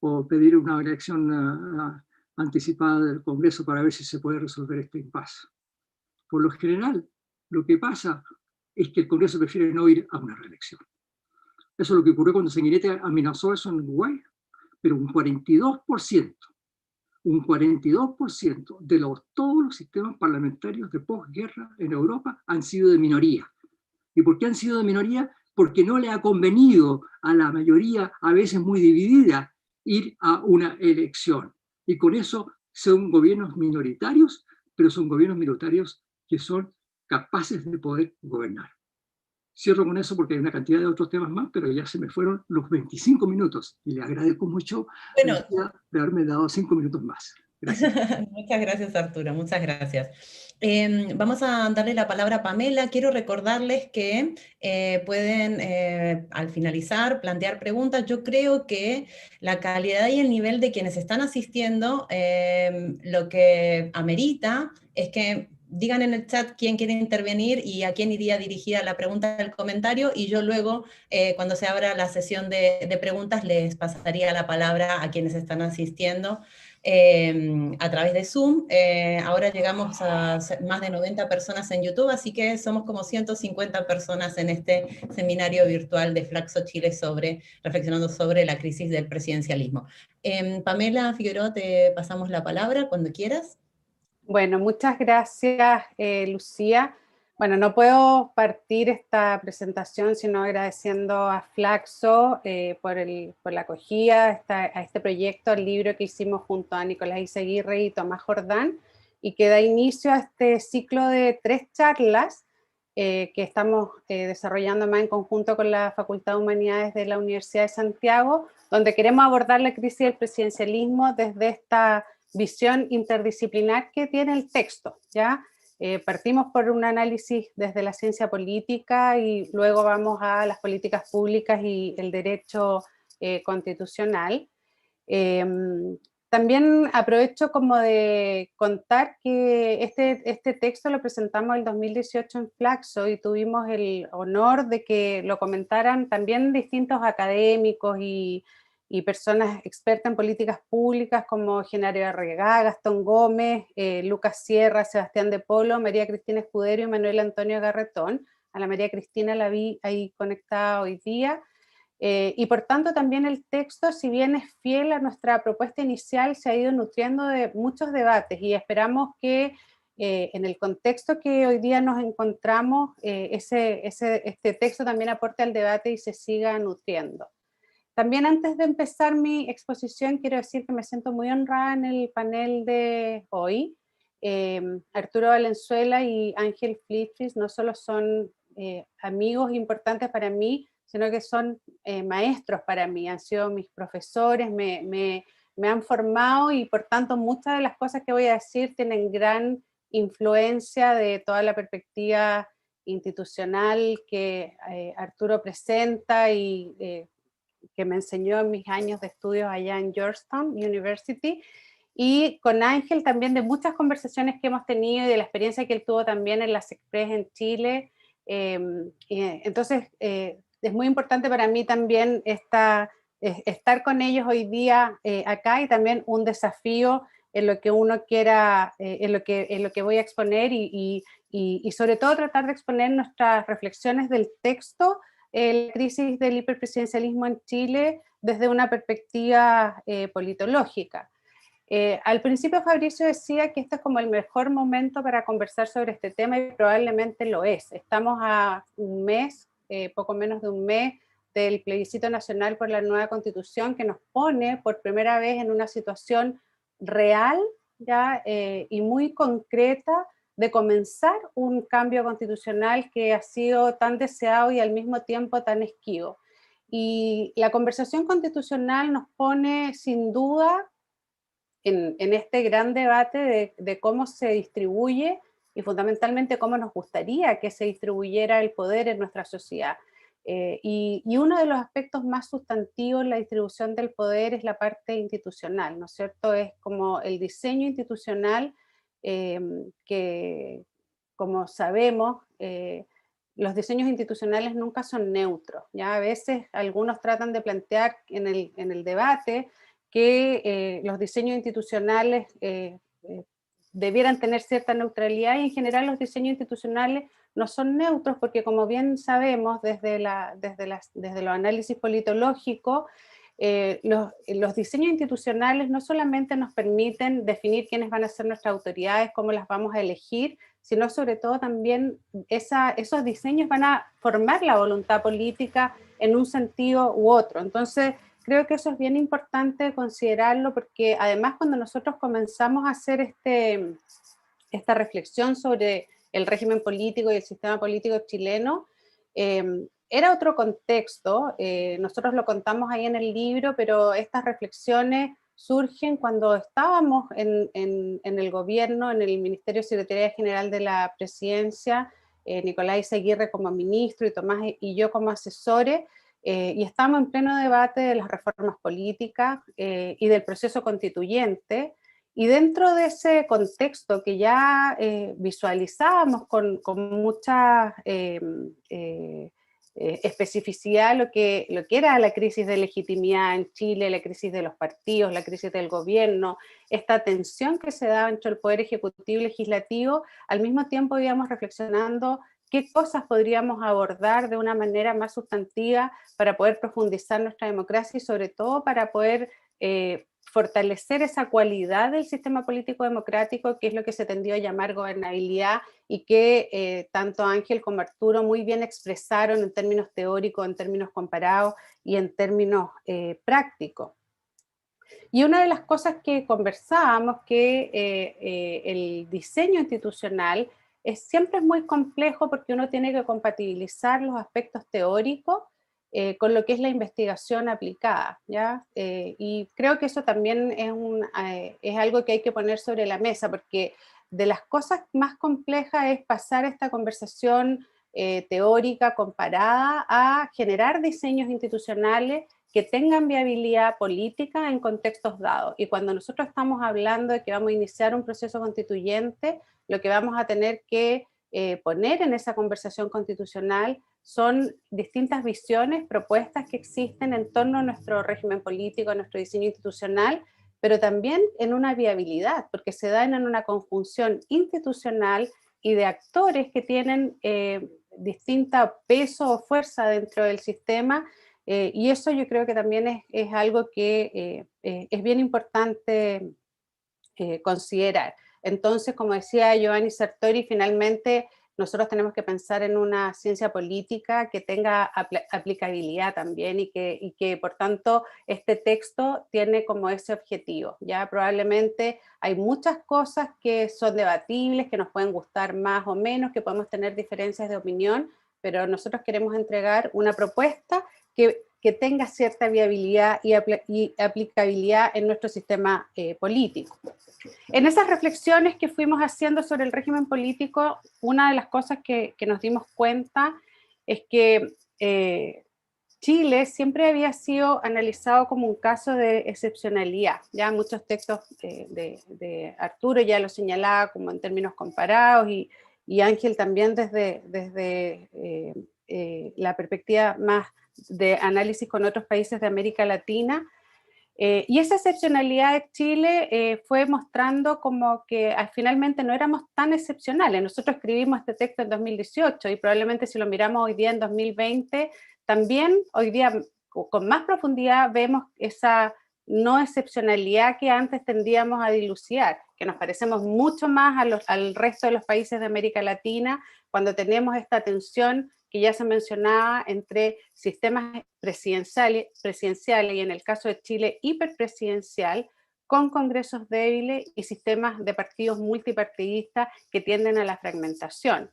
o pedir una elección anticipada del Congreso para ver si se puede resolver este impasse. Por lo general, lo que pasa es que el Congreso prefiere no ir a una reelección. Eso es lo que ocurrió cuando Sanguinetti amenazó eso en Uruguay, pero un 42% de todos los sistemas parlamentarios de posguerra en Europa han sido de minoría. ¿Y por qué han sido de minoría? Porque no le ha convenido a la mayoría, a veces muy dividida, ir a una elección. Y con eso son gobiernos minoritarios, pero son gobiernos minoritarios que son capaces de poder gobernar. Cierro con eso porque hay una cantidad de otros temas más, pero ya se me fueron los 25 minutos y le agradezco mucho de haberme dado 5 minutos más. Gracias. Muchas gracias, Arturo, muchas gracias. Vamos a darle la palabra a Pamela. Quiero recordarles que pueden, al finalizar, plantear preguntas. Yo creo que la calidad y el nivel de quienes están asistiendo lo que amerita es que digan en el chat quién quiere intervenir y a quién iría dirigida la pregunta del comentario, y yo luego, cuando se abra la sesión de preguntas, les pasaría la palabra a quienes están asistiendo a través de Zoom. Ahora llegamos a más de 90 personas en YouTube, así que somos como 150 personas en este seminario virtual de Flaxo Chile reflexionando sobre la crisis del presidencialismo. Pamela Figueroa, te pasamos la palabra cuando quieras. Bueno, muchas gracias, Lucía. Bueno, no puedo partir esta presentación sino agradeciendo a Flaxo por la acogida a este proyecto, al libro que hicimos junto a Nicolás Izaguirre y Tomás Jordán, y que da inicio a este ciclo de 3 charlas que estamos desarrollando más en conjunto con la Facultad de Humanidades de la Universidad de Santiago, donde queremos abordar la crisis del presidencialismo desde esta visión interdisciplinar que tiene el texto, ¿ya? Partimos por un análisis desde la ciencia política y luego vamos a las políticas públicas y el derecho constitucional. También aprovecho como de contar que este texto lo presentamos el 2018 en Flaxo y tuvimos el honor de que lo comentaran también distintos académicos y personas expertas en políticas públicas como Genario Arregá, Gastón Gómez, Lucas Sierra, Sebastián de Polo, María Cristina Escudero y Manuel Antonio Garretón. A la María Cristina la vi ahí conectada hoy día. Y por tanto también el texto, si bien es fiel a nuestra propuesta inicial, se ha ido nutriendo de muchos debates y esperamos que en el contexto que hoy día nos encontramos, este texto también aporte al debate y se siga nutriendo. También antes de empezar mi exposición, quiero decir que me siento muy honrada en el panel de hoy. Arturo Valenzuela y Ángel Flitris no solo son amigos importantes para mí, sino que son maestros para mí, han sido mis profesores, me han formado y por tanto muchas de las cosas que voy a decir tienen gran influencia de toda la perspectiva institucional que Arturo presenta y que me enseñó en mis años de estudios allá en Georgetown University, y con Ángel también de muchas conversaciones que hemos tenido y de la experiencia que él tuvo también en la SECPRES en Chile. Entonces, es muy importante para mí también estar con ellos hoy día acá, y también un desafío en lo que uno quiera, en lo que voy a exponer y sobre todo tratar de exponer nuestras reflexiones del texto, la crisis del hiperpresidencialismo en Chile desde una perspectiva politológica. Al principio Fabricio decía que este es como el mejor momento para conversar sobre este tema y probablemente lo es. Estamos a un mes, poco menos de un mes, del plebiscito nacional por la nueva constitución, que nos pone por primera vez en una situación real, ¿ya? Y muy concreta de comenzar un cambio constitucional que ha sido tan deseado y al mismo tiempo tan esquivo. Y la conversación constitucional nos pone sin duda en este gran debate de cómo se distribuye y fundamentalmente cómo nos gustaría que se distribuyera el poder en nuestra sociedad. Y uno de los aspectos más sustantivos en la distribución del poder es la parte institucional, ¿no es cierto? Es como el diseño institucional que, como sabemos, los diseños institucionales nunca son neutros, ¿ya? A veces algunos tratan de plantear en el debate que los diseños institucionales debieran tener cierta neutralidad, y en general los diseños institucionales no son neutros porque, como bien sabemos desde los análisis politológicos, los diseños institucionales no solamente nos permiten definir quiénes van a ser nuestras autoridades, cómo las vamos a elegir, sino sobre todo también esos diseños van a formar la voluntad política en un sentido u otro. Entonces, creo que eso es bien importante considerarlo, porque además cuando nosotros comenzamos a hacer esta reflexión sobre el régimen político y el sistema político chileno, era otro contexto. Nosotros lo contamos ahí en el libro, pero estas reflexiones surgen cuando estábamos en el gobierno, en el Ministerio de Secretaría General de la Presidencia, Nicolás Aguirre como ministro y Tomás y yo como asesores, y estamos en pleno debate de las reformas políticas y del proceso constituyente, y dentro de ese contexto que ya visualizábamos con mucha especificidad lo que era la crisis de legitimidad en Chile, la crisis de los partidos, la crisis del gobierno, esta tensión que se daba entre el Poder Ejecutivo y Legislativo, al mismo tiempo íbamos reflexionando qué cosas podríamos abordar de una manera más sustantiva para poder profundizar nuestra democracia y sobre todo para poder fortalecer esa cualidad del sistema político democrático, que es lo que se tendió a llamar gobernabilidad y que tanto Ángel como Arturo muy bien expresaron en términos teóricos, en términos comparados y en términos prácticos. Y una de las cosas que conversábamos, que el diseño institucional siempre es muy complejo porque uno tiene que compatibilizar los aspectos teóricos con lo que es la investigación aplicada, ¿ya? Y creo que eso también es algo que hay que poner sobre la mesa, porque de las cosas más complejas es pasar esta conversación teórica comparada a generar diseños institucionales que tengan viabilidad política en contextos dados. Y cuando nosotros estamos hablando de que vamos a iniciar un proceso constituyente, lo que vamos a tener que poner en esa conversación constitucional son distintas visiones, propuestas que existen en torno a nuestro régimen político, a nuestro diseño institucional, pero también en una viabilidad, porque se dan en una conjunción institucional y de actores que tienen distinto peso o fuerza dentro del sistema, y eso yo creo que también es algo que es bien importante considerar. Entonces, como decía Giovanni Sartori, finalmente nosotros tenemos que pensar en una ciencia política que tenga aplicabilidad también y que por tanto este texto tiene como ese objetivo. Ya probablemente hay muchas cosas que son debatibles, que nos pueden gustar más o menos, que podemos tener diferencias de opinión, pero nosotros queremos entregar una propuesta que tenga cierta viabilidad y aplicabilidad en nuestro sistema político. En esas reflexiones que fuimos haciendo sobre el régimen político, una de las cosas que nos dimos cuenta es que Chile siempre había sido analizado como un caso de excepcionalidad. Ya muchos textos de Arturo ya lo señalaba como en términos comparados, y Ángel también desde la perspectiva más de análisis con otros países de América Latina. Y esa excepcionalidad de Chile fue mostrando como que finalmente no éramos tan excepcionales. Nosotros escribimos este texto en 2018 y probablemente si lo miramos hoy día en 2020, también hoy día con más profundidad vemos esa no excepcionalidad que antes tendíamos a dilucidar, que nos parecemos mucho más al resto de los países de América Latina cuando tenemos esta tensión que ya se mencionaba entre sistemas presidenciales y en el caso de Chile hiperpresidencial, con congresos débiles y sistemas de partidos multipartidistas que tienden a la fragmentación.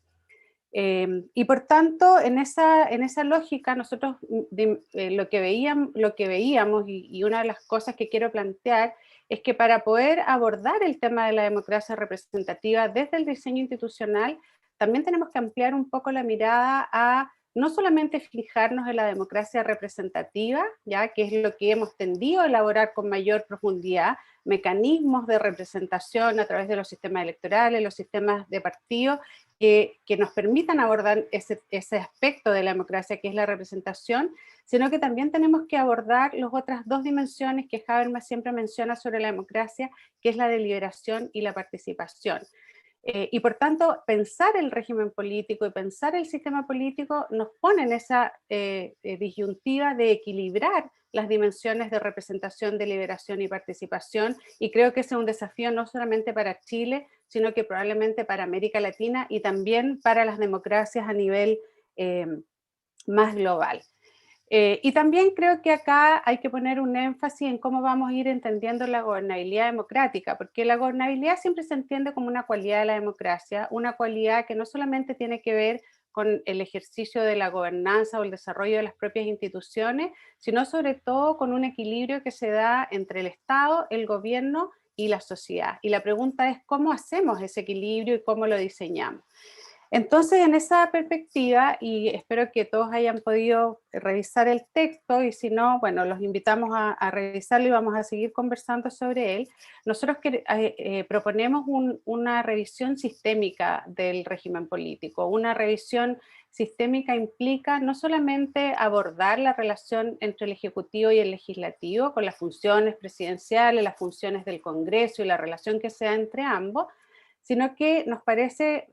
Y por tanto, en esa lógica, nosotros lo que veíamos y una de las cosas que quiero plantear es que para poder abordar el tema de la democracia representativa desde el diseño institucional, también tenemos que ampliar un poco la mirada a no solamente fijarnos en la democracia representativa, ya que es lo que hemos tendido a elaborar con mayor profundidad, mecanismos de representación a través de los sistemas electorales, los sistemas de partidos, que nos permitan abordar ese aspecto de la democracia que es la representación, sino que también tenemos que abordar las otras dos dimensiones que Habermas siempre menciona sobre la democracia, que es la deliberación y la participación. Y por tanto, pensar el régimen político y pensar el sistema político nos pone en esa disyuntiva de equilibrar las dimensiones de representación, deliberación y participación, y creo que ese es un desafío no solamente para Chile, sino que probablemente para América Latina y también para las democracias a nivel más global. Y también creo que acá hay que poner un énfasis en cómo vamos a ir entendiendo la gobernabilidad democrática, porque la gobernabilidad siempre se entiende como una cualidad de la democracia, una cualidad que no solamente tiene que ver con el ejercicio de la gobernanza o el desarrollo de las propias instituciones, sino sobre todo con un equilibrio que se da entre el Estado, el gobierno y la sociedad. Y la pregunta es cómo hacemos ese equilibrio y cómo lo diseñamos. Entonces, en esa perspectiva, y espero que todos hayan podido revisar el texto, y si no, bueno, los invitamos a revisarlo y vamos a seguir conversando sobre él. Nosotros proponemos una revisión sistémica del régimen político. Una revisión sistémica implica no solamente abordar la relación entre el Ejecutivo y el Legislativo, con las funciones presidenciales, las funciones del Congreso y la relación que se da entre ambos, sino que nos parece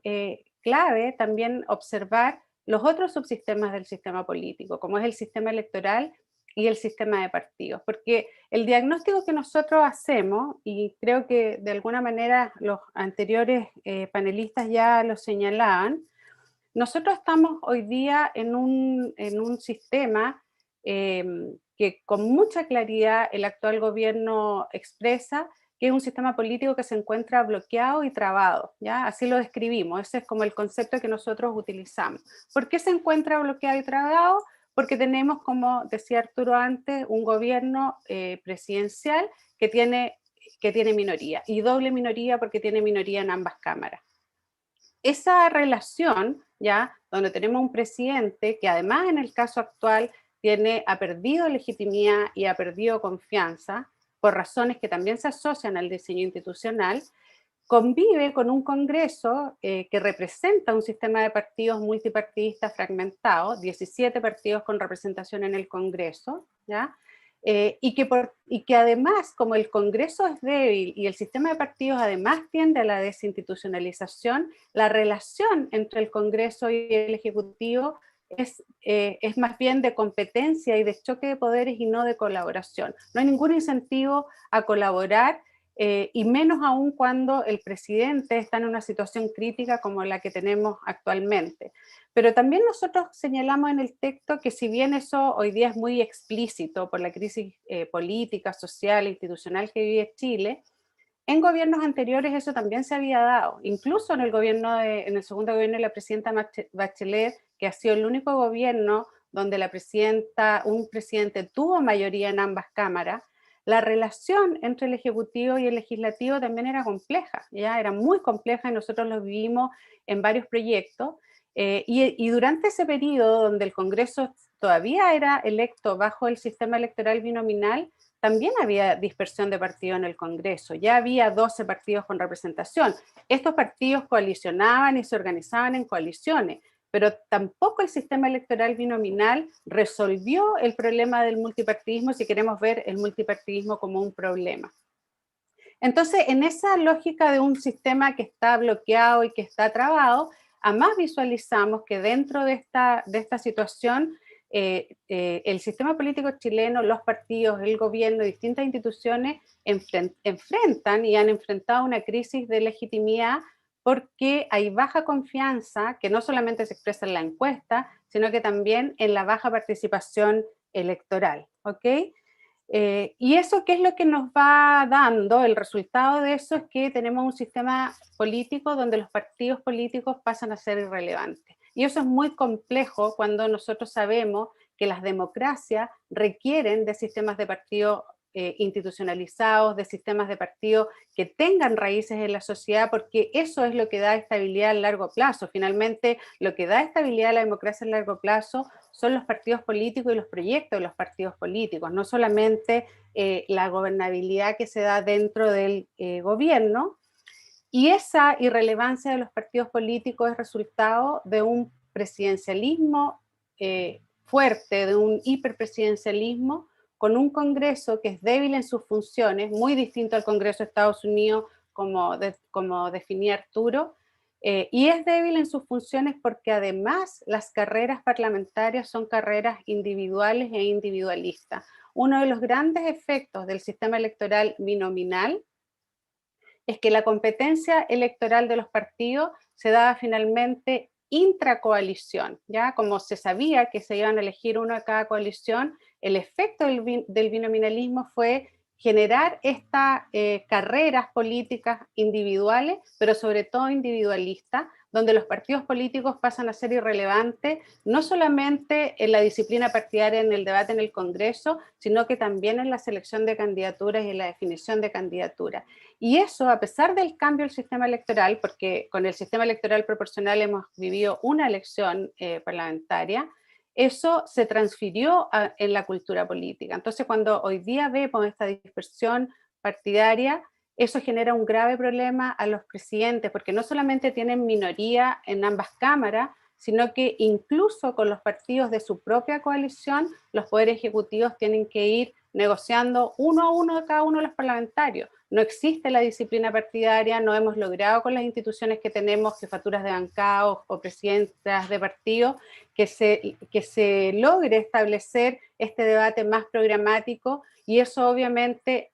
clave también observar los otros subsistemas del sistema político, como es el sistema electoral y el sistema de partidos, porque el diagnóstico que nosotros hacemos, y creo que de alguna manera los anteriores panelistas ya lo señalaban, nosotros estamos hoy día en un sistema que con mucha claridad el actual gobierno expresa que es un sistema político que se encuentra bloqueado y trabado, ¿ya? Así lo describimos, ese es como el concepto que nosotros utilizamos. ¿Por qué se encuentra bloqueado y trabado? Porque tenemos, como decía Arturo antes, un gobierno presidencial que tiene minoría, y doble minoría porque tiene minoría en ambas cámaras. Esa relación, ¿ya? Donde tenemos un presidente que además en el caso actual ha perdido legitimidad y ha perdido confianza, por razones que también se asocian al diseño institucional, convive con un Congreso que representa un sistema de partidos multipartidistas fragmentados, 17 partidos con representación en el Congreso, ¿ya? Y que además, como el Congreso es débil y el sistema de partidos además tiende a la desinstitucionalización, la relación entre el Congreso y el Ejecutivo es más bien de competencia y de choque de poderes y no de colaboración. No hay ningún incentivo a colaborar, y menos aún cuando el presidente está en una situación crítica como la que tenemos actualmente. Pero también nosotros señalamos en el texto que si bien eso hoy día es muy explícito por la crisis política, social e institucional que vive Chile, en gobiernos anteriores eso también se había dado, incluso en el segundo gobierno de la presidenta Bachelet, que ha sido el único gobierno donde un presidente tuvo mayoría en ambas cámaras. La relación entre el Ejecutivo y el Legislativo también era compleja, ¿ya? Era muy compleja y nosotros lo vivimos en varios proyectos, y durante ese periodo donde el Congreso todavía era electo bajo el sistema electoral binominal, también había dispersión de partidos en el Congreso, ya había 12 partidos con representación. Estos partidos coalicionaban y se organizaban en coaliciones, pero tampoco el sistema electoral binominal resolvió el problema del multipartidismo, si queremos ver el multipartidismo como un problema. Entonces, en esa lógica de un sistema que está bloqueado y que está trabado, además visualizamos que dentro de esta situación el sistema político chileno, los partidos, el gobierno, distintas instituciones enfrentan y han enfrentado una crisis de legitimidad porque hay baja confianza, que no solamente se expresa en la encuesta, sino que también en la baja participación electoral, ¿ok? Y eso, ¿qué es lo que nos va dando? El resultado de eso es que tenemos un sistema político donde los partidos políticos pasan a ser irrelevantes. Y eso es muy complejo cuando nosotros sabemos que las democracias requieren de sistemas de partidos institucionalizados, de sistemas de partidos que tengan raíces en la sociedad, porque eso es lo que da estabilidad a largo plazo. Finalmente, lo que da estabilidad a la democracia a largo plazo son los partidos políticos y los proyectos de los partidos políticos, no solamente la gobernabilidad que se da dentro del gobierno. Y esa irrelevancia de los partidos políticos es resultado de un presidencialismo fuerte, de un hiperpresidencialismo, con un Congreso que es débil en sus funciones, muy distinto al Congreso de Estados Unidos, como definía Arturo, y es débil en sus funciones porque además las carreras parlamentarias son carreras individuales e individualistas. Uno de los grandes efectos del sistema electoral binominal es que la competencia electoral de los partidos se daba finalmente intracoalición, ¿ya? Como se sabía que se iban a elegir uno de cada coalición, el efecto del binominalismo fue generar estas carreras políticas individuales, pero sobre todo individualistas, donde los partidos políticos pasan a ser irrelevantes, no solamente en la disciplina partidaria en el debate en el Congreso, sino que también en la selección de candidaturas y en la definición de candidaturas. Y eso, a pesar del cambio del sistema electoral, porque con el sistema electoral proporcional hemos vivido una elección parlamentaria, eso se transfirió en la cultura política. Entonces, cuando hoy día vemos esta dispersión partidaria, eso genera un grave problema a los presidentes, porque no solamente tienen minoría en ambas cámaras, sino que incluso con los partidos de su propia coalición, los poderes ejecutivos tienen que ir negociando uno a uno de cada uno de los parlamentarios. No existe la disciplina partidaria, no hemos logrado con las instituciones que tenemos, jefaturas de bancada o presidentas de partido, que se logre establecer este debate más programático, y eso obviamente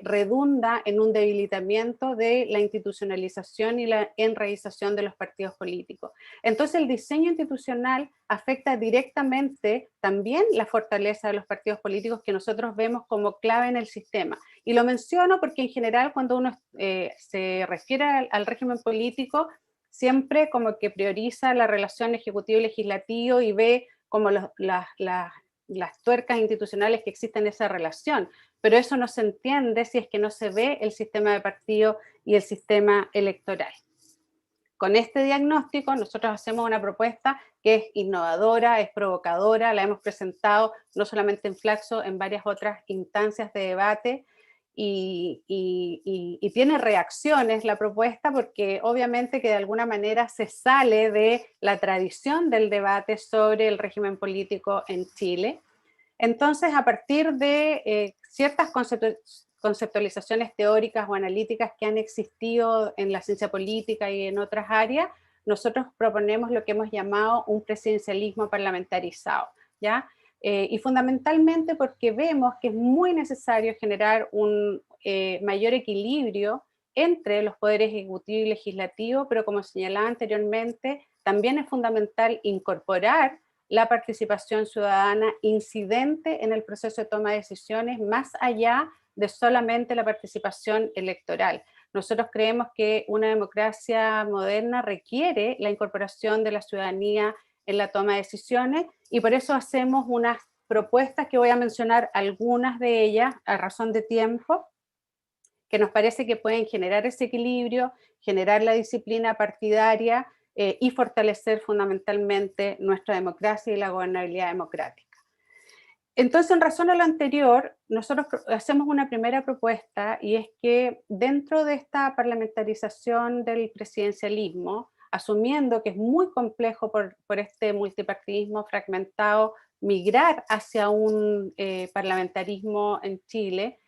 redunda en un debilitamiento de la institucionalización y la enraización de los partidos políticos. Entonces el diseño institucional afecta directamente también la fortaleza de los partidos políticos, que nosotros vemos como clave en el sistema. Y lo menciono porque en general cuando uno se refiere al régimen político, siempre como que prioriza la relación ejecutivo y legislativo y ve como las tuercas institucionales que existen en esa relación, pero eso no se entiende si es que no se ve el sistema de partido y el sistema electoral. Con este diagnóstico nosotros hacemos una propuesta que es innovadora, es provocadora, la hemos presentado no solamente en Flaxo, en varias otras instancias de debate, y tiene reacciones la propuesta, porque obviamente que de alguna manera se sale de la tradición del debate sobre el régimen político en Chile. Entonces, a partir de ciertas conceptualizaciones teóricas o analíticas que han existido en la ciencia política y en otras áreas, nosotros proponemos lo que hemos llamado un presidencialismo parlamentarizado, ¿ya? Y fundamentalmente porque vemos que es muy necesario generar un mayor equilibrio entre los poderes ejecutivo y legislativo, pero como señalaba anteriormente, también es fundamental incorporar la participación ciudadana incidente en el proceso de toma de decisiones, más allá de solamente la participación electoral. Nosotros creemos que una democracia moderna requiere la incorporación de la ciudadanía en la toma de decisiones, y por eso hacemos unas propuestas que voy a mencionar algunas de ellas a razón de tiempo, que nos parece que pueden generar ese equilibrio, generar la disciplina partidaria y fortalecer fundamentalmente nuestra democracia y la gobernabilidad democrática. Entonces, en razón a lo anterior, nosotros hacemos una primera propuesta, y es que dentro de esta parlamentarización del presidencialismo, asumiendo que es muy complejo por este multipartidismo fragmentado, migrar hacia un parlamentarismo en Chile,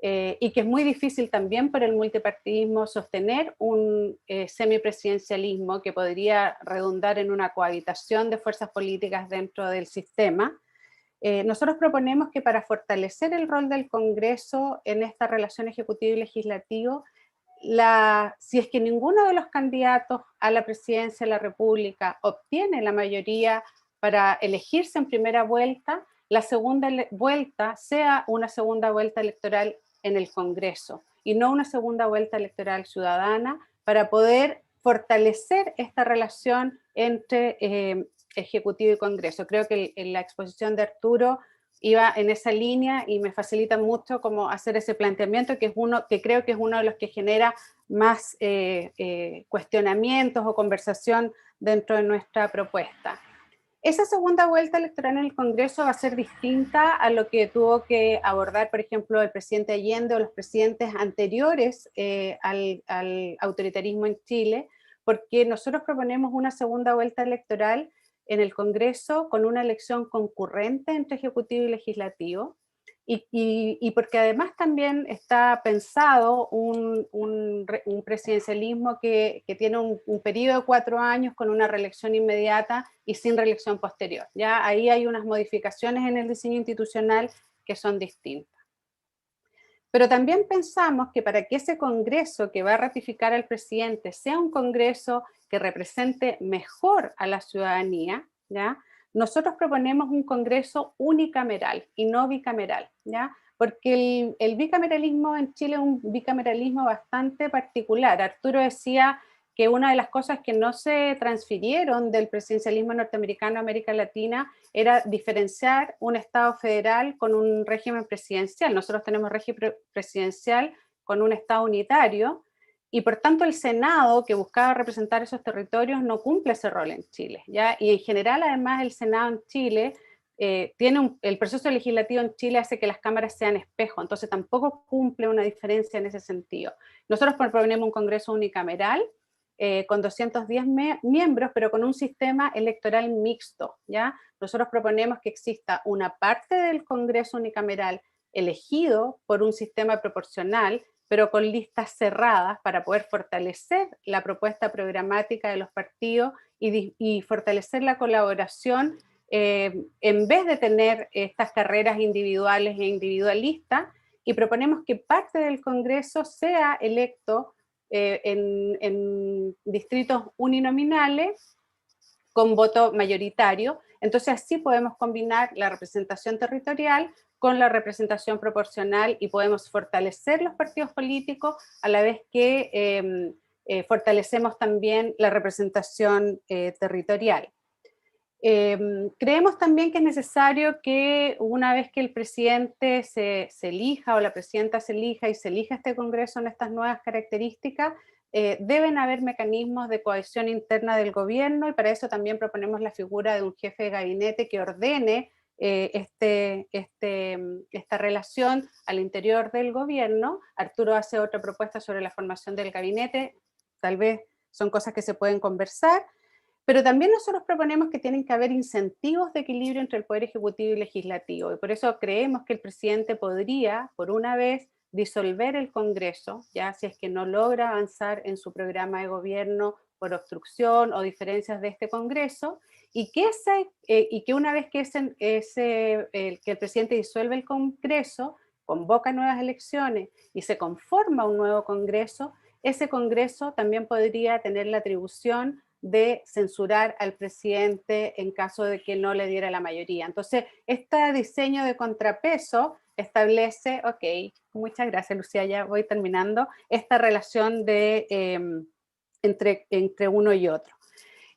y que es muy difícil también por el multipartidismo sostener un semipresidencialismo que podría redundar en una cohabitación de fuerzas políticas dentro del sistema. Nosotros proponemos que para fortalecer el rol del Congreso en esta relación ejecutivo y legislativo, si es que ninguno de los candidatos a la presidencia de la República obtiene la mayoría para elegirse en primera vuelta, la segunda vuelta sea una segunda vuelta electoral en el Congreso y no una segunda vuelta electoral ciudadana, para poder fortalecer esta relación entre Ejecutivo y Congreso. Creo que la exposición de Arturo iba en esa línea y me facilita mucho como hacer ese planteamiento, que creo que es uno de los que genera más cuestionamientos o conversación dentro de nuestra propuesta. Esa segunda vuelta electoral en el Congreso va a ser distinta a lo que tuvo que abordar, por ejemplo, el presidente Allende o los presidentes anteriores al autoritarismo en Chile, porque nosotros proponemos una segunda vuelta electoral en el Congreso con una elección concurrente entre Ejecutivo y Legislativo, y porque además también está pensado un presidencialismo que tiene un periodo de 4 años con una reelección inmediata y sin reelección posterior. Ya ahí hay unas modificaciones en el diseño institucional que son distintas. Pero también pensamos que para que ese Congreso que va a ratificar al presidente sea un Congreso que represente mejor a la ciudadanía, ¿ya? Nosotros proponemos un Congreso unicameral y no bicameral, ¿ya? Porque el bicameralismo en Chile es un bicameralismo bastante particular. Arturo decía que una de las cosas que no se transfirieron del presidencialismo norteamericano a América Latina era diferenciar un Estado federal con un régimen presidencial. Nosotros tenemos régimen presidencial con un Estado unitario, y por tanto el Senado, que buscaba representar esos territorios, no cumple ese rol en Chile, ¿ya? Y en general, además, el Senado en Chile el proceso legislativo en Chile hace que las cámaras sean espejo, entonces tampoco cumple una diferencia en ese sentido. Nosotros proponemos un Congreso unicameral, con 210 miembros, pero con un sistema electoral mixto, ¿ya? Nosotros proponemos que exista una parte del Congreso unicameral elegido por un sistema proporcional, pero con listas cerradas para poder fortalecer la propuesta programática de los partidos y fortalecer la colaboración en vez de tener estas carreras individuales e individualistas, y proponemos que parte del Congreso sea electo en distritos uninominales con voto mayoritario. Entonces así podemos combinar la representación territorial con la representación proporcional y podemos fortalecer los partidos políticos a la vez que fortalecemos también la representación territorial. Creemos también que es necesario que una vez que el presidente se elija o la presidenta se elija y se elija este Congreso en estas nuevas características, deben haber mecanismos de cohesión interna del gobierno, y para eso también proponemos la figura de un jefe de gabinete que ordene esta relación al interior del gobierno. Arturo hace otra propuesta sobre la formación del gabinete, tal vez son cosas que se pueden conversar. Pero también nosotros proponemos que tienen que haber incentivos de equilibrio entre el Poder Ejecutivo y Legislativo, y por eso creemos que el presidente podría, por una vez, disolver el Congreso, ya si es que no logra avanzar en su programa de gobierno por obstrucción o diferencias de este Congreso, y que una vez que el presidente disuelve el Congreso, convoca nuevas elecciones y se conforma un nuevo Congreso, ese Congreso también podría tener la atribución de censurar al presidente en caso de que no le diera la mayoría. Entonces, este diseño de contrapeso establece, ok, muchas gracias Lucía, ya voy terminando, esta relación entre uno y otro.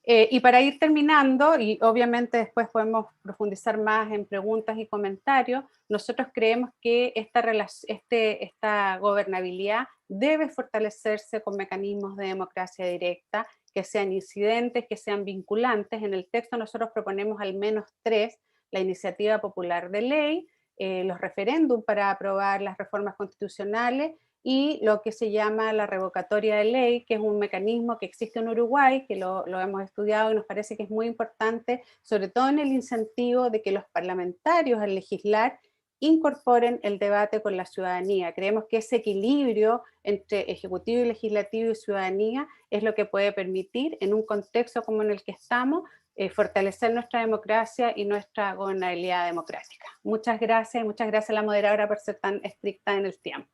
Y para ir terminando, y obviamente después podemos profundizar más en preguntas y comentarios, nosotros creemos que esta gobernabilidad debe fortalecerse con mecanismos de democracia directa, que sean incidentes, que sean vinculantes. En el texto nosotros proponemos al menos 3: la iniciativa popular de ley, los referéndums para aprobar las reformas constitucionales, y lo que se llama la revocatoria de ley, que es un mecanismo que existe en Uruguay, que lo hemos estudiado y nos parece que es muy importante, sobre todo en el incentivo de que los parlamentarios al legislar incorporen el debate con la ciudadanía. Creemos que ese equilibrio entre ejecutivo y legislativo y ciudadanía es lo que puede permitir, en un contexto como en el que estamos, fortalecer nuestra democracia y nuestra gobernabilidad democrática. Muchas gracias, y muchas gracias a la moderadora por ser tan estricta en el tiempo.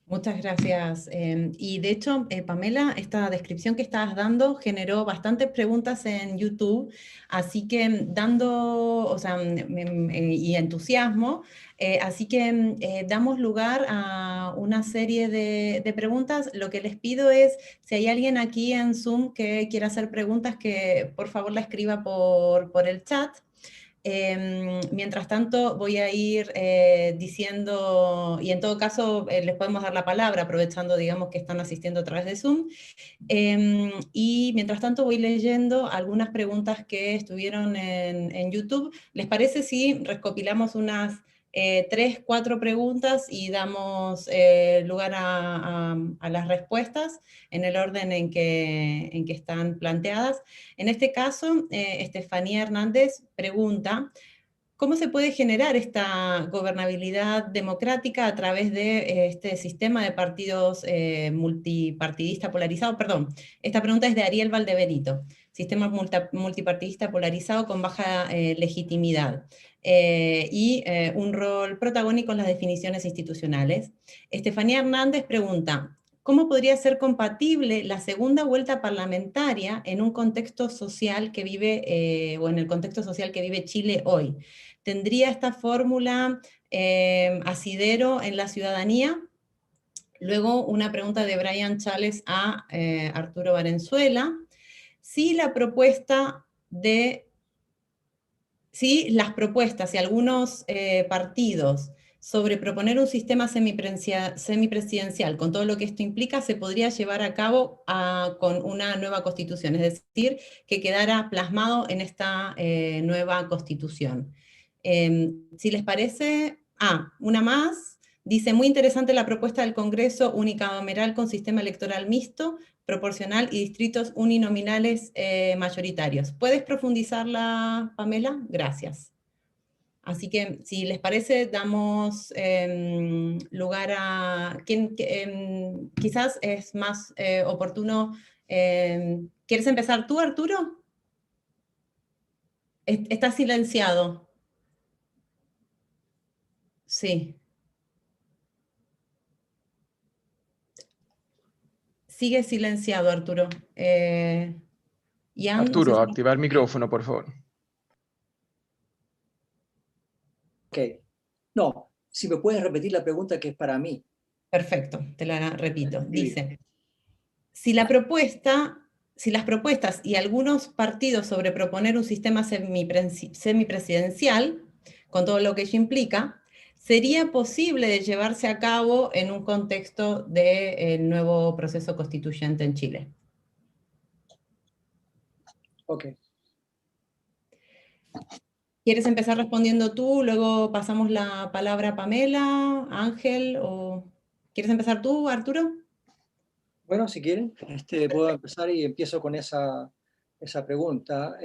Muchas gracias. Y de hecho, Pamela, esta descripción que estabas dando generó bastantes preguntas en YouTube, así que y entusiasmo, así que damos lugar a una serie de preguntas. Lo que les pido es, si hay alguien aquí en Zoom que quiera hacer preguntas, que por favor la escriba por el chat. Mientras tanto, voy a ir diciendo, y en todo caso les podemos dar la palabra, aprovechando, digamos, que están asistiendo a través de Zoom. Y mientras tanto voy leyendo algunas preguntas que estuvieron en YouTube. ¿Les parece si recopilamos unas 3, 4 preguntas y damos lugar a las respuestas en el orden en que están planteadas? En este caso, Estefanía Hernández pregunta: ¿cómo se puede generar esta gobernabilidad democrática a través de este sistema de partidos multipartidista polarizado? Perdón, esta pregunta es de Ariel Valdebenito. Sistema multipartidista polarizado con baja legitimidad y un rol protagónico en las definiciones institucionales. Estefanía Hernández pregunta: ¿cómo podría ser compatible la segunda vuelta parlamentaria en un contexto social que vive, o en el contexto social que vive Chile hoy? ¿Tendría esta fórmula asidero en la ciudadanía? Luego una pregunta de Brian Chales a Arturo Valenzuela. Si las propuestas y algunos partidos sobre proponer un sistema semipresidencial, con todo lo que esto implica, se podría llevar a cabo con una nueva constitución, es decir, que quedara plasmado en esta nueva constitución. Si les parece, una más, dice: muy interesante la propuesta del Congreso unicameral con sistema electoral mixto, proporcional y distritos uninominales mayoritarios. ¿Puedes profundizarla, Pamela? Gracias. Así que, si les parece, damos lugar a quien quizás es más oportuno. ¿Quieres empezar tú, Arturo? Estás silenciado. Sí. Sigue silenciado, Arturo. Ian, Arturo, no sé si... activar micrófono, por favor. Ok. No, si me puedes repetir la pregunta, que es para mí. Perfecto, te la repito. Dice: si las propuestas y algunos partidos sobre proponer un sistema semipresidencial, con todo lo que ello implica, ¿sería posible de llevarse a cabo en un contexto del nuevo proceso constituyente en Chile? Ok. ¿Quieres empezar respondiendo tú, luego pasamos la palabra a Pamela, Ángel, o quieres empezar tú, Arturo? Bueno, si quieren, puedo empezar y empiezo con esa pregunta.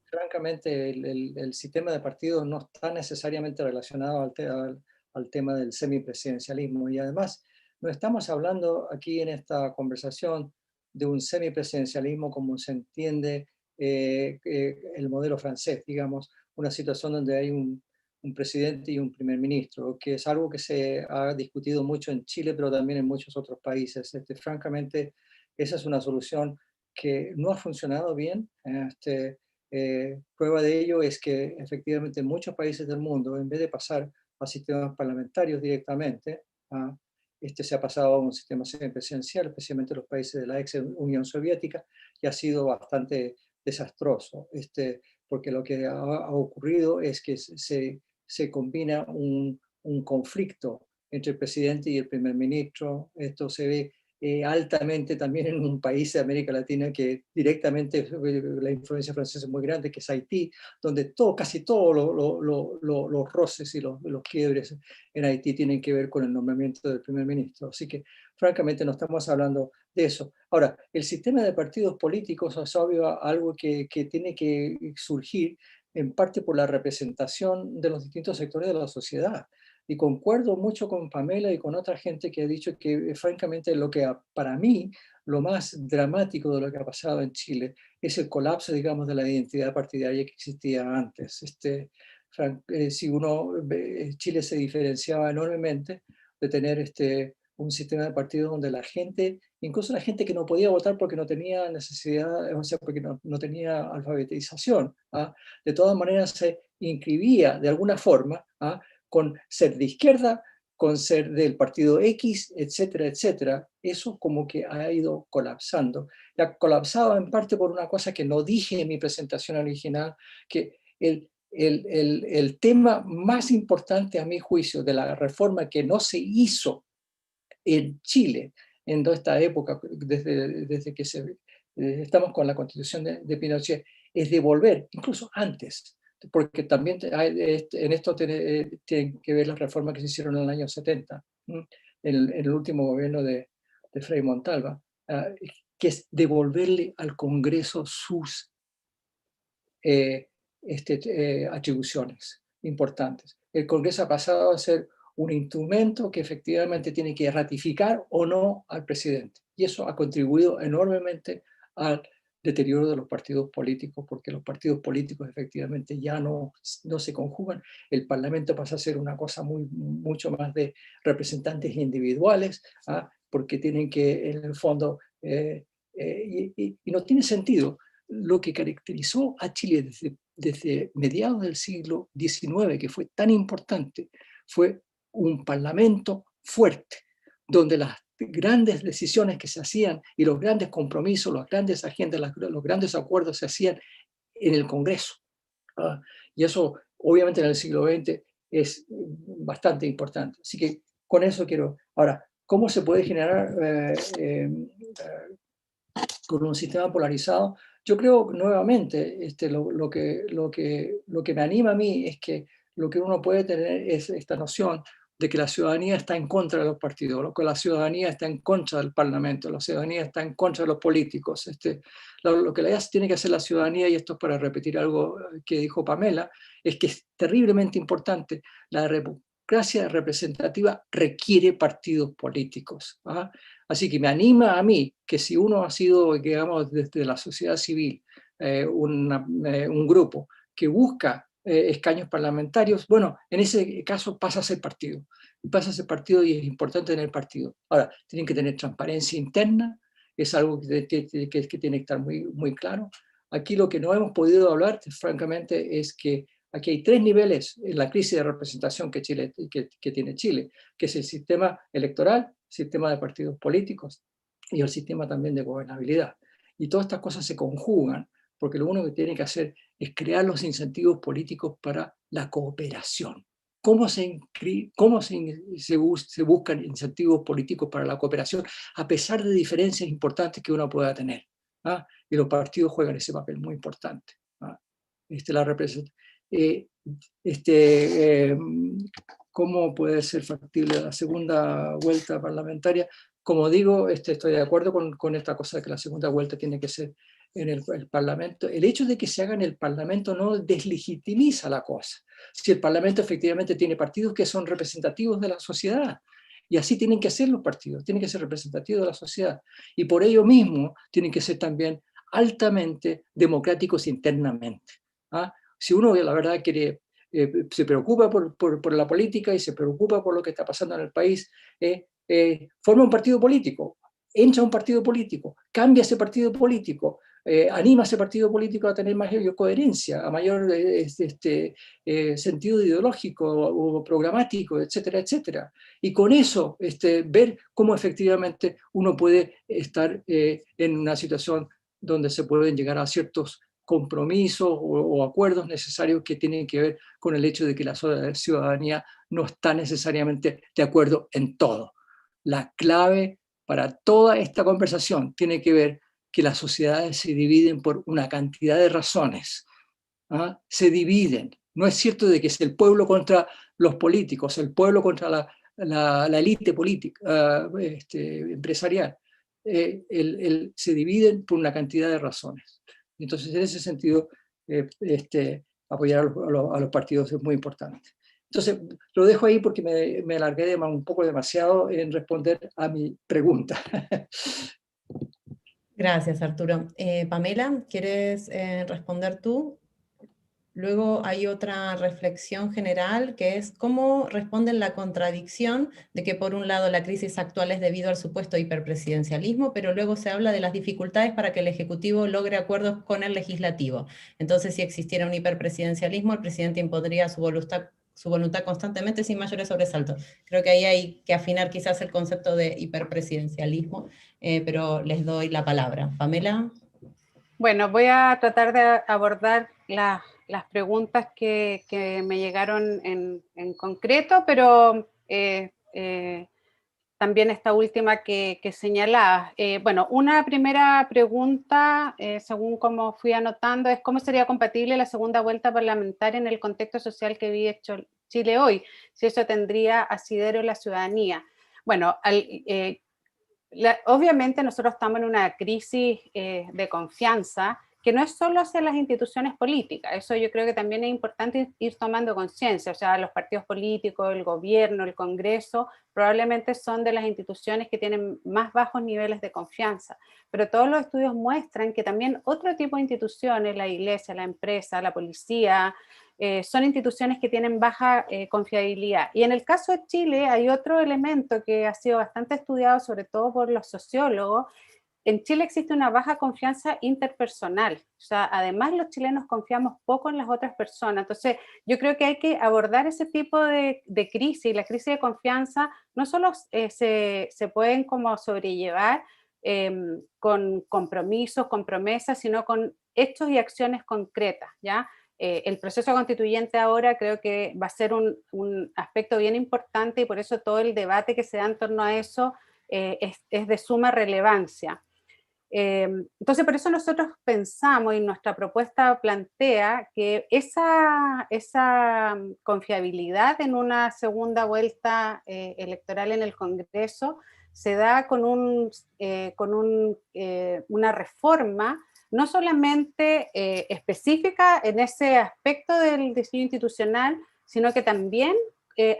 Francamente, el sistema de partidos no está necesariamente relacionado al tema del semipresidencialismo, y además no estamos hablando aquí en esta conversación de un semipresidencialismo como se entiende el modelo francés, digamos, una situación donde hay un presidente y un primer ministro, que es algo que se ha discutido mucho en Chile, pero también en muchos otros países. Francamente, esa es una solución que no ha funcionado bien. Prueba de ello es que efectivamente en muchos países del mundo, en vez de pasar a sistemas parlamentarios directamente, se ha pasado a un sistema semipresidencial, especialmente en los países de la ex Unión Soviética, y ha sido bastante desastroso, porque lo que ha ocurrido es que se combina un conflicto entre el presidente y el primer ministro. Esto se ve altamente también en un país de América Latina que directamente la influencia francesa es muy grande, que es Haití, donde casi todos los roces y los quiebres en Haití tienen que ver con el nombramiento del primer ministro. Así que francamente no estamos hablando de eso. Ahora, el sistema de partidos políticos es obvio algo que tiene que surgir en parte por la representación de los distintos sectores de la sociedad. Y concuerdo mucho con Pamela y con otra gente que ha dicho que, francamente, lo que para mí, lo más dramático de lo que ha pasado en Chile es el colapso, digamos, de la identidad partidaria que existía antes. Si Chile se diferenciaba enormemente de tener un sistema de partidos donde la gente, incluso la gente que no podía votar porque no tenía necesidad, o sea, porque no tenía alfabetización, de todas maneras se inscribía de alguna forma, con ser de izquierda, con ser del partido X, etcétera, etcétera. Eso como que ha ido colapsando. Y ha colapsado en parte por una cosa que no dije en mi presentación original, que el tema más importante a mi juicio de la reforma que no se hizo en Chile en toda esta época, desde que estamos con la constitución de Pinochet, es devolver, incluso antes, porque también en esto tienen que ver las reformas que se hicieron en el año 70, en el último gobierno de Frei Montalva, que es devolverle al Congreso sus atribuciones importantes. El Congreso ha pasado a ser un instrumento que efectivamente tiene que ratificar o no al presidente. Y eso ha contribuido enormemente al deterioro de los partidos políticos, porque los partidos políticos efectivamente ya no se conjugan. El Parlamento pasa a ser una cosa mucho más de representantes individuales, porque tienen que, en el fondo, y no tiene sentido. Lo que caracterizó a Chile desde mediados del siglo XIX, que fue tan importante, fue un parlamento fuerte, donde las grandes decisiones que se hacían y los grandes compromisos, las grandes agendas, los grandes acuerdos se hacían en el Congreso. Y eso, obviamente, en el siglo XX es bastante importante. Así que con eso quiero... Ahora, ¿cómo se puede generar con un sistema polarizado? Yo creo, nuevamente, lo que me anima a mí es que lo que uno puede tener es esta noción de que la ciudadanía está en contra de los partidos, que la ciudadanía está en contra del Parlamento, la ciudadanía está en contra de los políticos. Lo que tiene que hacer la ciudadanía, y esto es para repetir algo que dijo Pamela, es que es terriblemente importante. La democracia representativa requiere partidos políticos. Así que me anima a mí que si uno ha sido, digamos, desde la sociedad civil, un grupo que busca escaños parlamentarios, bueno, en ese caso pasa a ser partido. Pasa a ser partido y es importante tener partido. Ahora, tienen que tener transparencia interna, es algo que tiene que estar muy claro. Aquí lo que no hemos podido hablar, francamente, es que aquí hay 3 niveles en la crisis de representación que tiene Chile, que es el sistema electoral, sistema de partidos políticos y el sistema también de gobernabilidad. Y todas estas cosas se conjugan porque lo único que tiene que hacer es crear los incentivos políticos para la cooperación. ¿Cómo se buscan incentivos políticos para la cooperación a pesar de diferencias importantes que uno pueda tener? Y los partidos juegan ese papel muy importante. ¿Cómo puede ser factible la segunda vuelta parlamentaria? Como digo, estoy de acuerdo con esta cosa de que la segunda vuelta tiene que ser en el Parlamento. El hecho de que se haga en el Parlamento no deslegitimiza la cosa. Si el Parlamento efectivamente tiene partidos que son representativos de la sociedad, y así tienen que ser los partidos, tienen que ser representativos de la sociedad, y por ello mismo tienen que ser también altamente democráticos internamente. Si uno, la verdad, se preocupa por la política y se preocupa por lo que está pasando en el país, forma un partido político, entra a un partido político, cambia ese partido político, anima a ese partido político a tener mayor coherencia, a mayor sentido ideológico o programático, etcétera, etcétera. Y con eso ver cómo efectivamente uno puede estar en una situación donde se pueden llegar a ciertos compromisos o acuerdos necesarios que tienen que ver con el hecho de que la ciudadanía no está necesariamente de acuerdo en todo. La clave para toda esta conversación tiene que ver que las sociedades se dividen por una cantidad de razones. Se dividen. No es cierto de que es el pueblo contra los políticos, el pueblo contra la élite política, empresarial. Se dividen por una cantidad de razones. Entonces, en ese sentido, apoyar a los partidos es muy importante. Entonces, lo dejo ahí porque me alargué un poco demasiado en responder a mi pregunta. Gracias, Arturo. Pamela, ¿quieres responder tú? Luego hay otra reflexión general que es cómo responden la contradicción de que por un lado la crisis actual es debido al supuesto hiperpresidencialismo, pero luego se habla de las dificultades para que el Ejecutivo logre acuerdos con el Legislativo. Entonces, si existiera un hiperpresidencialismo, el presidente impondría su voluntad constantemente sin mayores sobresaltos. Creo que ahí hay que afinar quizás el concepto de hiperpresidencialismo, pero les doy la palabra. Pamela. Bueno, voy a tratar de abordar las preguntas que me llegaron en concreto, pero también esta última que señalaba. Bueno, una primera pregunta, según como fui anotando, es ¿cómo sería compatible la segunda vuelta parlamentaria en el contexto social que vive Chile hoy? Si eso tendría asidero la ciudadanía. Bueno, obviamente nosotros estamos en una crisis de confianza que no es solo hacia las instituciones políticas, eso yo creo que también es importante ir tomando conciencia, o sea, los partidos políticos, el gobierno, el Congreso, probablemente son de las instituciones que tienen más bajos niveles de confianza, pero todos los estudios muestran que también otro tipo de instituciones, la iglesia, la empresa, la policía, son instituciones que tienen baja confiabilidad. Y en el caso de Chile hay otro elemento que ha sido bastante estudiado, sobre todo por los sociólogos. En Chile existe una baja confianza interpersonal, o sea, además los chilenos confiamos poco en las otras personas, entonces yo creo que hay que abordar ese tipo de crisis, la crisis de confianza no solo se pueden como sobrellevar con compromisos, con promesas, sino con hechos y acciones concretas, ¿ya? El proceso constituyente ahora creo que va a ser un aspecto bien importante y por eso todo el debate que se da en torno a eso es de suma relevancia. Entonces, por eso nosotros pensamos y nuestra propuesta plantea que esa confiabilidad en una segunda vuelta electoral en el Congreso se da con una reforma no solamente específica en ese aspecto del diseño institucional, sino que también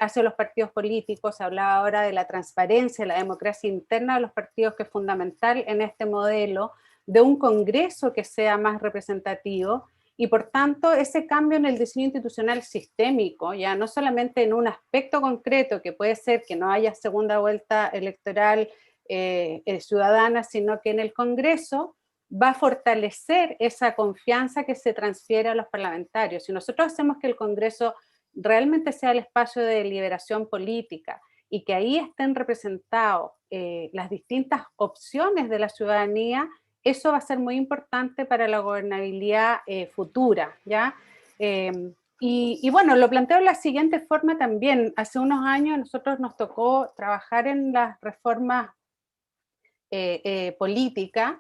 hacia los partidos políticos. Se hablaba ahora de la transparencia, la democracia interna de los partidos, que es fundamental en este modelo, de un Congreso que sea más representativo, y por tanto ese cambio en el diseño institucional sistémico, ya no solamente en un aspecto concreto, que puede ser que no haya segunda vuelta electoral ciudadana, sino que en el Congreso va a fortalecer esa confianza que se transfiere a los parlamentarios. Si nosotros hacemos que el Congreso realmente sea el espacio de deliberación política y que ahí estén representados las distintas opciones de la ciudadanía, eso va a ser muy importante para la gobernabilidad futura, ¿ya? Y bueno, lo planteo de la siguiente forma también. Hace unos años a nosotros nos tocó trabajar en las reformas políticas,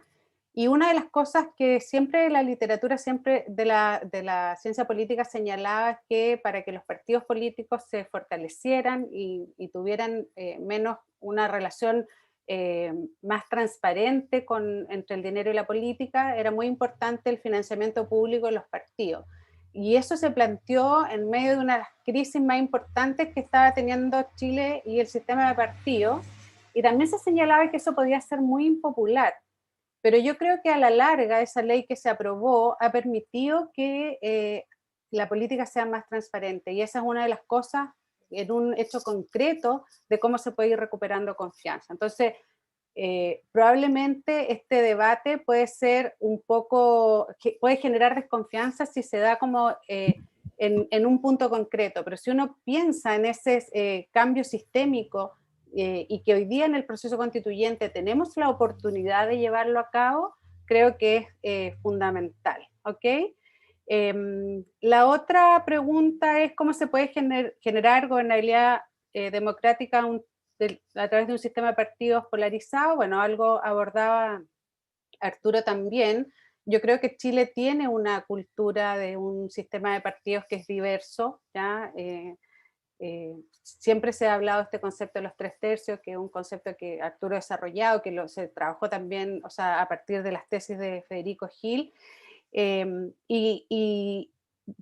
y una de las cosas que siempre la literatura siempre de la ciencia política señalaba es que para que los partidos políticos se fortalecieran y tuvieran menos una relación más transparente entre el dinero y la política, era muy importante el financiamiento público de los partidos. Y eso se planteó en medio de una de las crisis más importantes que estaba teniendo Chile y el sistema de partidos, y también se señalaba que eso podía ser muy impopular. Pero yo creo que a la larga esa ley que se aprobó ha permitido que la política sea más transparente, y esa es una de las cosas en un hecho concreto de cómo se puede ir recuperando confianza. Entonces, probablemente este debate puede ser puede generar desconfianza si se da como en un punto concreto, pero si uno piensa en ese cambio sistémico y que hoy día en el proceso constituyente tenemos la oportunidad de llevarlo a cabo, creo que es fundamental, ¿ok? La otra pregunta es cómo se puede generar gobernabilidad democrática a través de un sistema de partidos polarizado. Bueno, algo abordaba Arturo también. Yo creo que Chile tiene una cultura de un sistema de partidos que es diverso, ¿ya? Siempre se ha hablado de este concepto de los 3/3, que es un concepto que Arturo ha desarrollado, que se trabajó también, o sea, a partir de las tesis de Federico Gil, y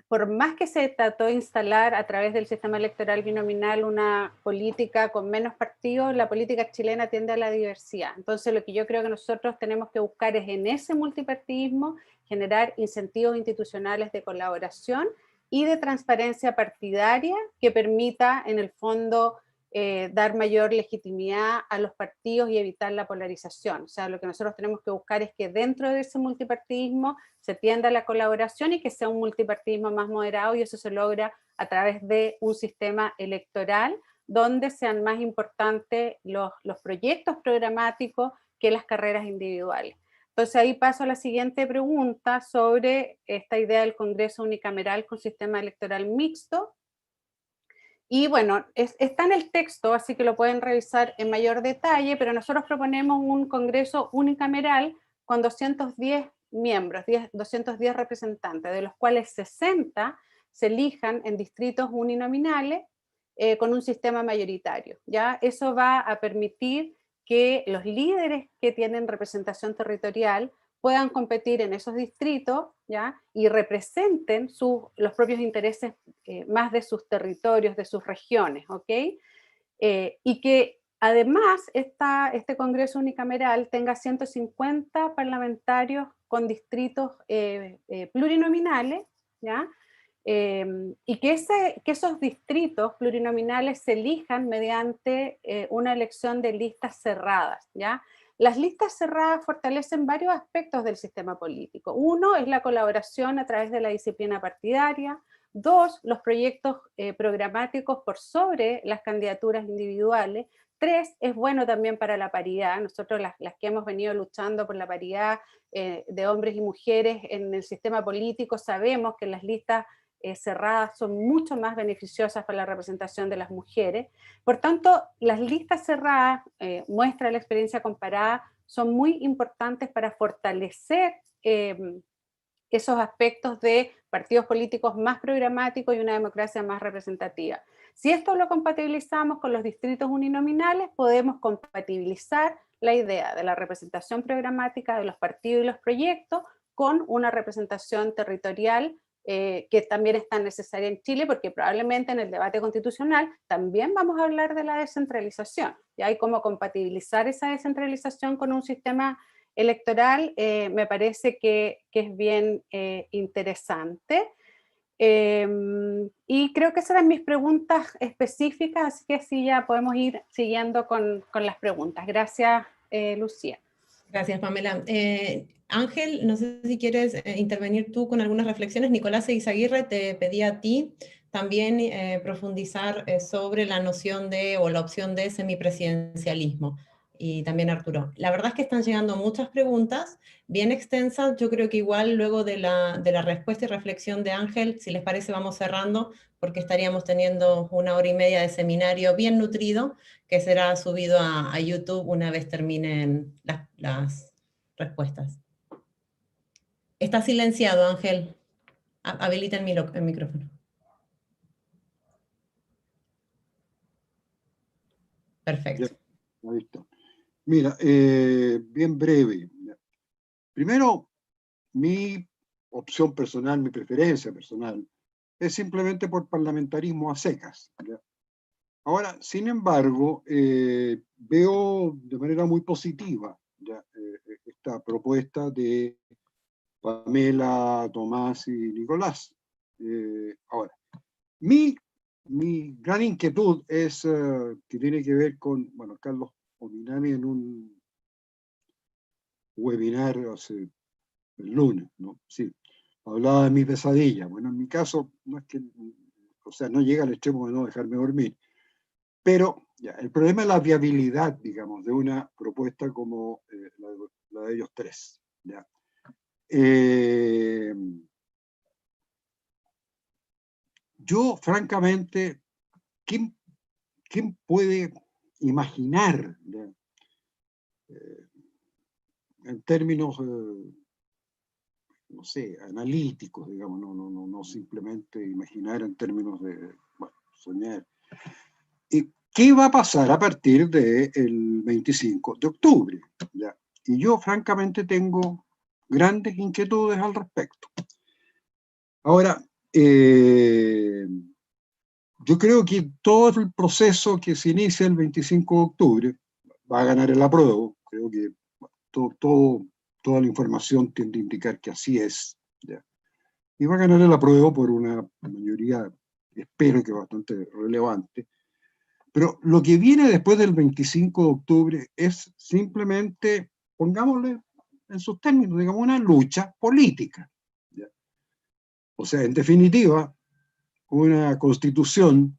por más que se trató de instalar a través del sistema electoral binominal una política con menos partidos, la política chilena tiende a la diversidad. Entonces lo que yo creo que nosotros tenemos que buscar es en ese multipartidismo generar incentivos institucionales de colaboración y de transparencia partidaria que permita en el fondo dar mayor legitimidad a los partidos y evitar la polarización. O sea, lo que nosotros tenemos que buscar es que dentro de ese multipartidismo se tienda a la colaboración y que sea un multipartidismo más moderado, y eso se logra a través de un sistema electoral donde sean más importantes los proyectos programáticos que las carreras individuales. Entonces ahí paso a la siguiente pregunta sobre esta idea del Congreso unicameral con sistema electoral mixto. Y bueno, está en el texto, así que lo pueden revisar en mayor detalle, pero nosotros proponemos un Congreso unicameral con 210 miembros, 210 representantes, de los cuales 60 se elijan en distritos uninominales con un sistema mayoritario. ¿Ya? Eso va a permitir que los líderes que tienen representación territorial puedan competir en esos distritos, ¿ya? Y representen los propios intereses más de sus territorios, de sus regiones, ¿ok? Y que además este Congreso unicameral tenga 150 parlamentarios con distritos plurinominales, ¿ya? Y que esos distritos plurinominales se elijan mediante una elección de listas cerradas, ¿ya? Las listas cerradas fortalecen varios aspectos del sistema político. Uno es la colaboración a través de la disciplina partidaria. Dos, los proyectos programáticos por sobre las candidaturas individuales. Tres, es bueno también para la paridad. Nosotros las que hemos venido luchando por la paridad de hombres y mujeres en el sistema político sabemos que las listas cerradas son mucho más beneficiosas para la representación de las mujeres. Por tanto, las listas cerradas, muestra la experiencia comparada, son muy importantes para fortalecer esos aspectos de partidos políticos más programáticos y una democracia más representativa. Si esto lo compatibilizamos con los distritos uninominales, podemos compatibilizar la idea de la representación programática de los partidos y los proyectos con una representación territorial que también es tan necesaria en Chile, porque probablemente en el debate constitucional también vamos a hablar de la descentralización, y hay cómo compatibilizar esa descentralización con un sistema electoral, me parece que es bien interesante. Y creo que esas eran mis preguntas específicas, así que sí, ya podemos ir siguiendo con las preguntas. Gracias, Lucía. Gracias, Pamela. Ángel, no sé si quieres intervenir tú con algunas reflexiones. Nicolás Eizaguirre, te pedí a ti también profundizar sobre la noción de, o la opción de semipresidencialismo. Y también Arturo. La verdad es que están llegando muchas preguntas, bien extensas. Yo creo que igual luego de la respuesta y reflexión de Ángel, si les parece vamos cerrando, porque estaríamos teniendo 1 hora y media de seminario bien nutrido, que será subido a YouTube una vez terminen las respuestas. Está silenciado, Ángel. Habilita el micrófono. Perfecto. Ya, ahí está. Mira, bien breve. Primero, mi opción personal, mi preferencia personal, es simplemente por parlamentarismo a secas, ¿ya? Ahora, sin embargo, veo de manera muy positiva, ¿ya? Esta propuesta de Pamela, Tomás y Nicolás. Ahora, mi gran inquietud es que tiene que ver con, bueno, Carlos Ominami en un webinar hace el lunes, ¿no? Sí, hablaba de mi pesadilla. Bueno, en mi caso, no es que, o sea, no llega al extremo de no dejarme dormir, pero ya, el problema es la viabilidad, digamos, de una propuesta como la de ellos tres, ¿ya? Yo, francamente, ¿quién puede imaginar, en términos, no sé, analíticos, digamos, no simplemente imaginar en términos de, bueno, soñar? ¿Y qué va a pasar a partir del 25 de octubre? ¿Ya? Y yo, francamente, tengo grandes inquietudes al respecto. Ahora, Yo creo que todo el proceso que se inicia el 25 de octubre va a ganar el apruebo. Creo que toda la información tiende a indicar que así es, ¿ya? Y va a ganar el apruebo por una mayoría, espero que bastante relevante. Pero lo que viene después del 25 de octubre es simplemente, pongámosle en sus términos, digamos, una lucha política, ¿ya? O sea, en definitiva, una constitución,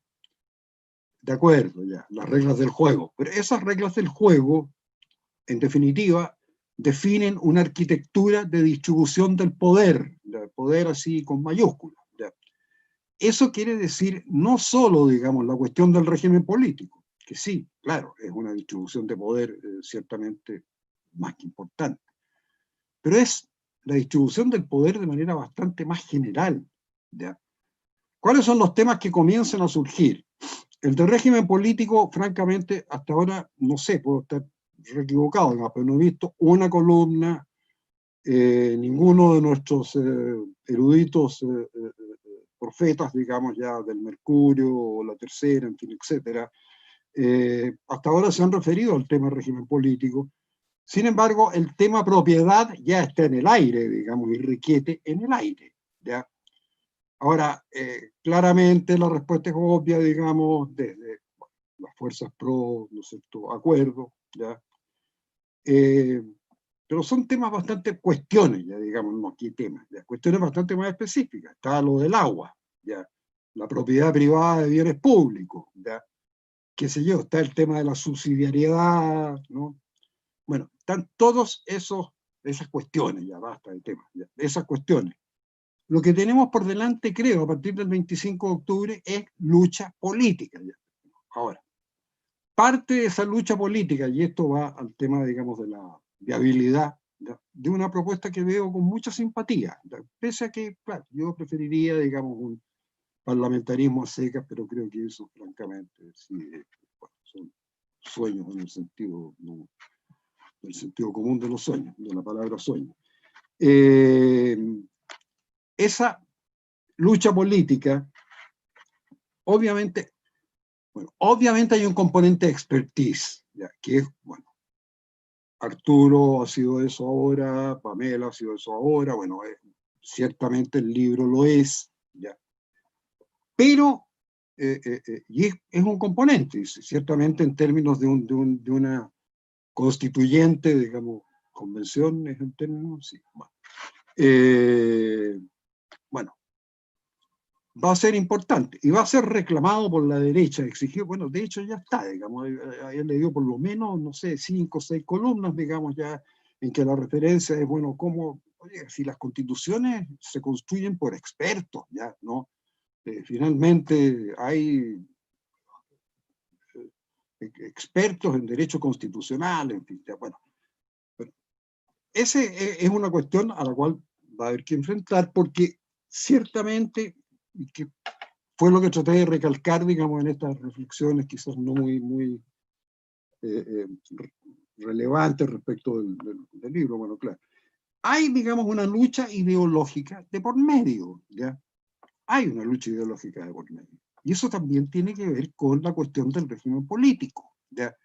de acuerdo, ya, las reglas del juego. Pero esas reglas del juego, en definitiva, definen una arquitectura de distribución del poder así con mayúsculas. ¿Ya? Eso quiere decir no solo, digamos, la cuestión del régimen político, que sí, claro, es una distribución de poder ciertamente más que importante, pero es la distribución del poder de manera bastante más general. ¿Ya? ¿Cuáles son los temas que comienzan a surgir? El del régimen político, francamente, hasta ahora, no sé, puedo estar equivocado, pero no he visto una columna, ninguno de nuestros eruditos profetas, digamos ya, del Mercurio, o la Tercera, en fin, etcétera, hasta ahora se han referido al tema régimen político. Sin embargo, el tema propiedad ya está en el aire, digamos, y requiete en el aire, ¿ya? Ahora, claramente la respuesta es obvia, digamos, desde las fuerzas pro, ¿no es cierto?, acuerdo, ¿ya? Pero son temas bastante, cuestiones, ya digamos, no aquí temas, ya, cuestiones bastante más específicas. Está lo del agua, ya, la propiedad privada de bienes públicos, ya, qué sé yo, está el tema de la subsidiariedad, ¿no? Bueno, están todos esas cuestiones, ya basta de temas, ya, esas cuestiones. Lo que tenemos por delante, creo, a partir del 25 de octubre es lucha política. Ya. Ahora, parte de esa lucha política, y esto va al tema, digamos, de la viabilidad, ¿ya?, de una propuesta que veo con mucha simpatía, ¿ya?, pese a que, claro, yo preferiría, digamos, un parlamentarismo a secas, pero creo que eso, francamente, sí, bueno, son sueños en el sentido, ¿no?, del sentido común de los sueños, de la palabra sueño. Esa lucha política, obviamente hay un componente de expertise, ¿ya?, que es, bueno, Arturo ha sido eso ahora, Pamela ha sido eso ahora, bueno, ciertamente el libro lo es, ¿ya? Pero, y es un componente, ciertamente en términos de una constituyente, digamos, convención, es en términos, sí, bueno. Bueno, va a ser importante y va a ser reclamado por la derecha, exigido, bueno, de hecho ya está, digamos, ahí le dio por lo menos, no sé, 5 o 6 columnas, digamos, ya, en que la referencia es, bueno, cómo, oye, si las constituciones se construyen por expertos, ya, ¿no? Finalmente hay expertos en derecho constitucional, en fin, ya, bueno. Ese es una cuestión a la cual va a haber que enfrentar, porque ciertamente, y que fue lo que traté de recalcar, digamos, en estas reflexiones quizás no muy relevantes respecto del libro, bueno, claro. Hay, digamos, una lucha ideológica de por medio, ¿ya? Hay una lucha ideológica de por medio. Y eso también tiene que ver con la cuestión del régimen político, ¿ya?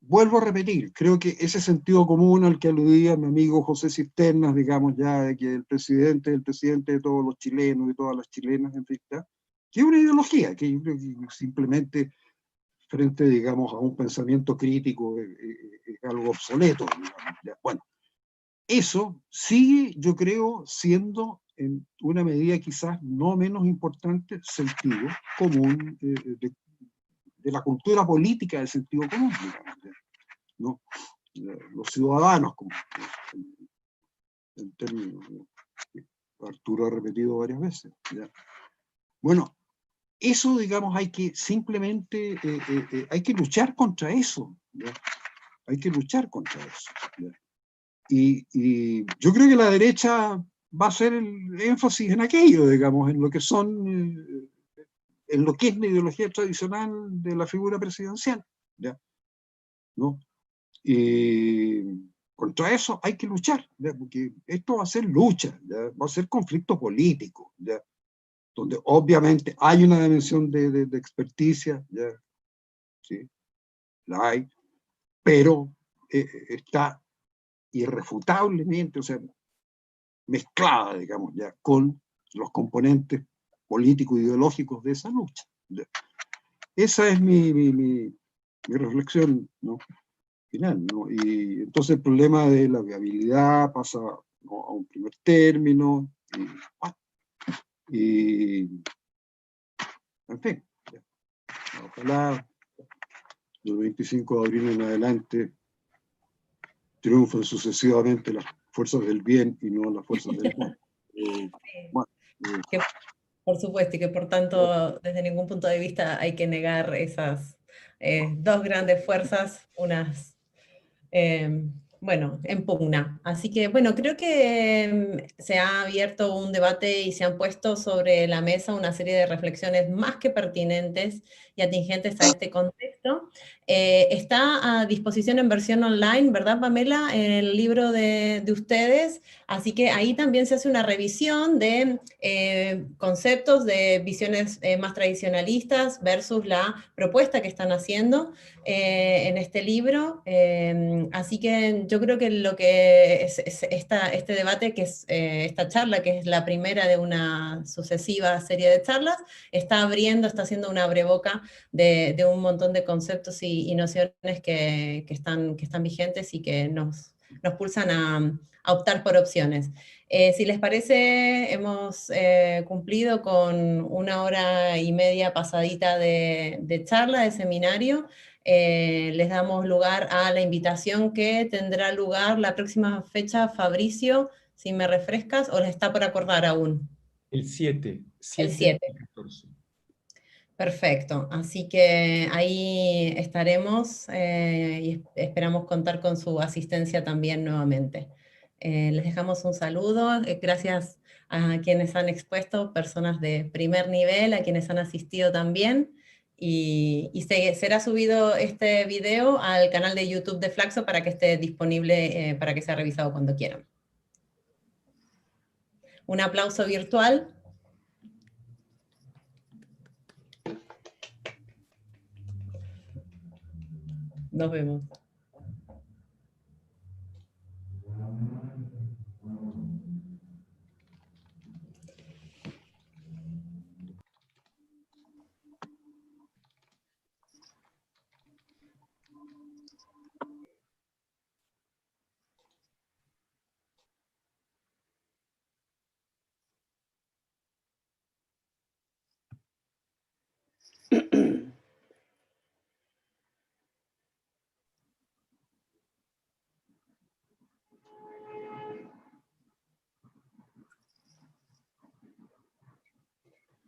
Vuelvo a repetir, creo que ese sentido común al que aludía mi amigo José Cisternas, digamos ya, de que el presidente es el presidente de todos los chilenos y todas las chilenas, en fin, ¿ya?, que es una ideología, que yo creo que simplemente frente, digamos, a un pensamiento crítico es algo obsoleto, digamos, ¿ya? Bueno, eso sigue, yo creo, siendo en una medida quizás no menos importante sentido común de la cultura política del sentido común, digamos, ¿no? Los ciudadanos, como en términos que Arturo ha repetido varias veces, ¿ya? Bueno, eso, digamos, hay que simplemente, hay que luchar contra eso, ¿ya? Hay que luchar contra eso, ¿ya? Y yo creo que la derecha va a hacer el énfasis en aquello, digamos, en lo que son, en lo que es la ideología tradicional de la figura presidencial, ¿ya? ¿No? Y contra eso hay que luchar, ¿ya? Porque esto va a ser lucha, ¿ya? Va a ser conflicto político, ¿ya? Donde obviamente hay una dimensión de experticia, ¿ya? ¿Sí? La hay, pero está irrefutablemente, o sea, mezclada, digamos, ya con los componentes políticos e ideológicos de esa lucha, ¿ya? Esa es mi reflexión, ¿no?, final, ¿no? Y entonces el problema de la viabilidad pasa, ¿no?, a un primer término, y en fin, ya. Ojalá del 25 de abril en adelante triunfen sucesivamente las fuerzas del bien y no las fuerzas del mal. Bueno, Que, por supuesto, y que por tanto, desde ningún punto de vista hay que negar esas dos grandes fuerzas, unas, bueno, en pugna. Así que, bueno, creo que se ha abierto un debate y se han puesto sobre la mesa una serie de reflexiones más que pertinentes y atingentes a este contexto. Está a disposición en versión online, ¿verdad, Pamela? El libro de ustedes. Así que ahí también se hace una revisión de conceptos, de visiones más tradicionalistas versus la propuesta que están haciendo en este libro. Así que yo creo que lo que es este debate, que es esta charla, que es la primera de una sucesiva serie de charlas, está abriendo, está haciendo una abreboca de un montón de conceptos y nociones que están vigentes y que nos pulsan a optar por opciones. Si les parece, hemos cumplido con 1 hora y media pasadita de charla, de seminario. Les damos lugar a la invitación que tendrá lugar la próxima fecha. Fabricio, si me refrescas, o les está por acordar aún. El 7, El 7 7. y 14. Perfecto, así que ahí estaremos y esperamos contar con su asistencia también nuevamente. Les dejamos un saludo, gracias a quienes han expuesto, personas de primer nivel, a quienes han asistido también, y será subido este video al canal de YouTube de Flaxo para que esté disponible, para que sea revisado cuando quieran. Un aplauso virtual. Nos vemos.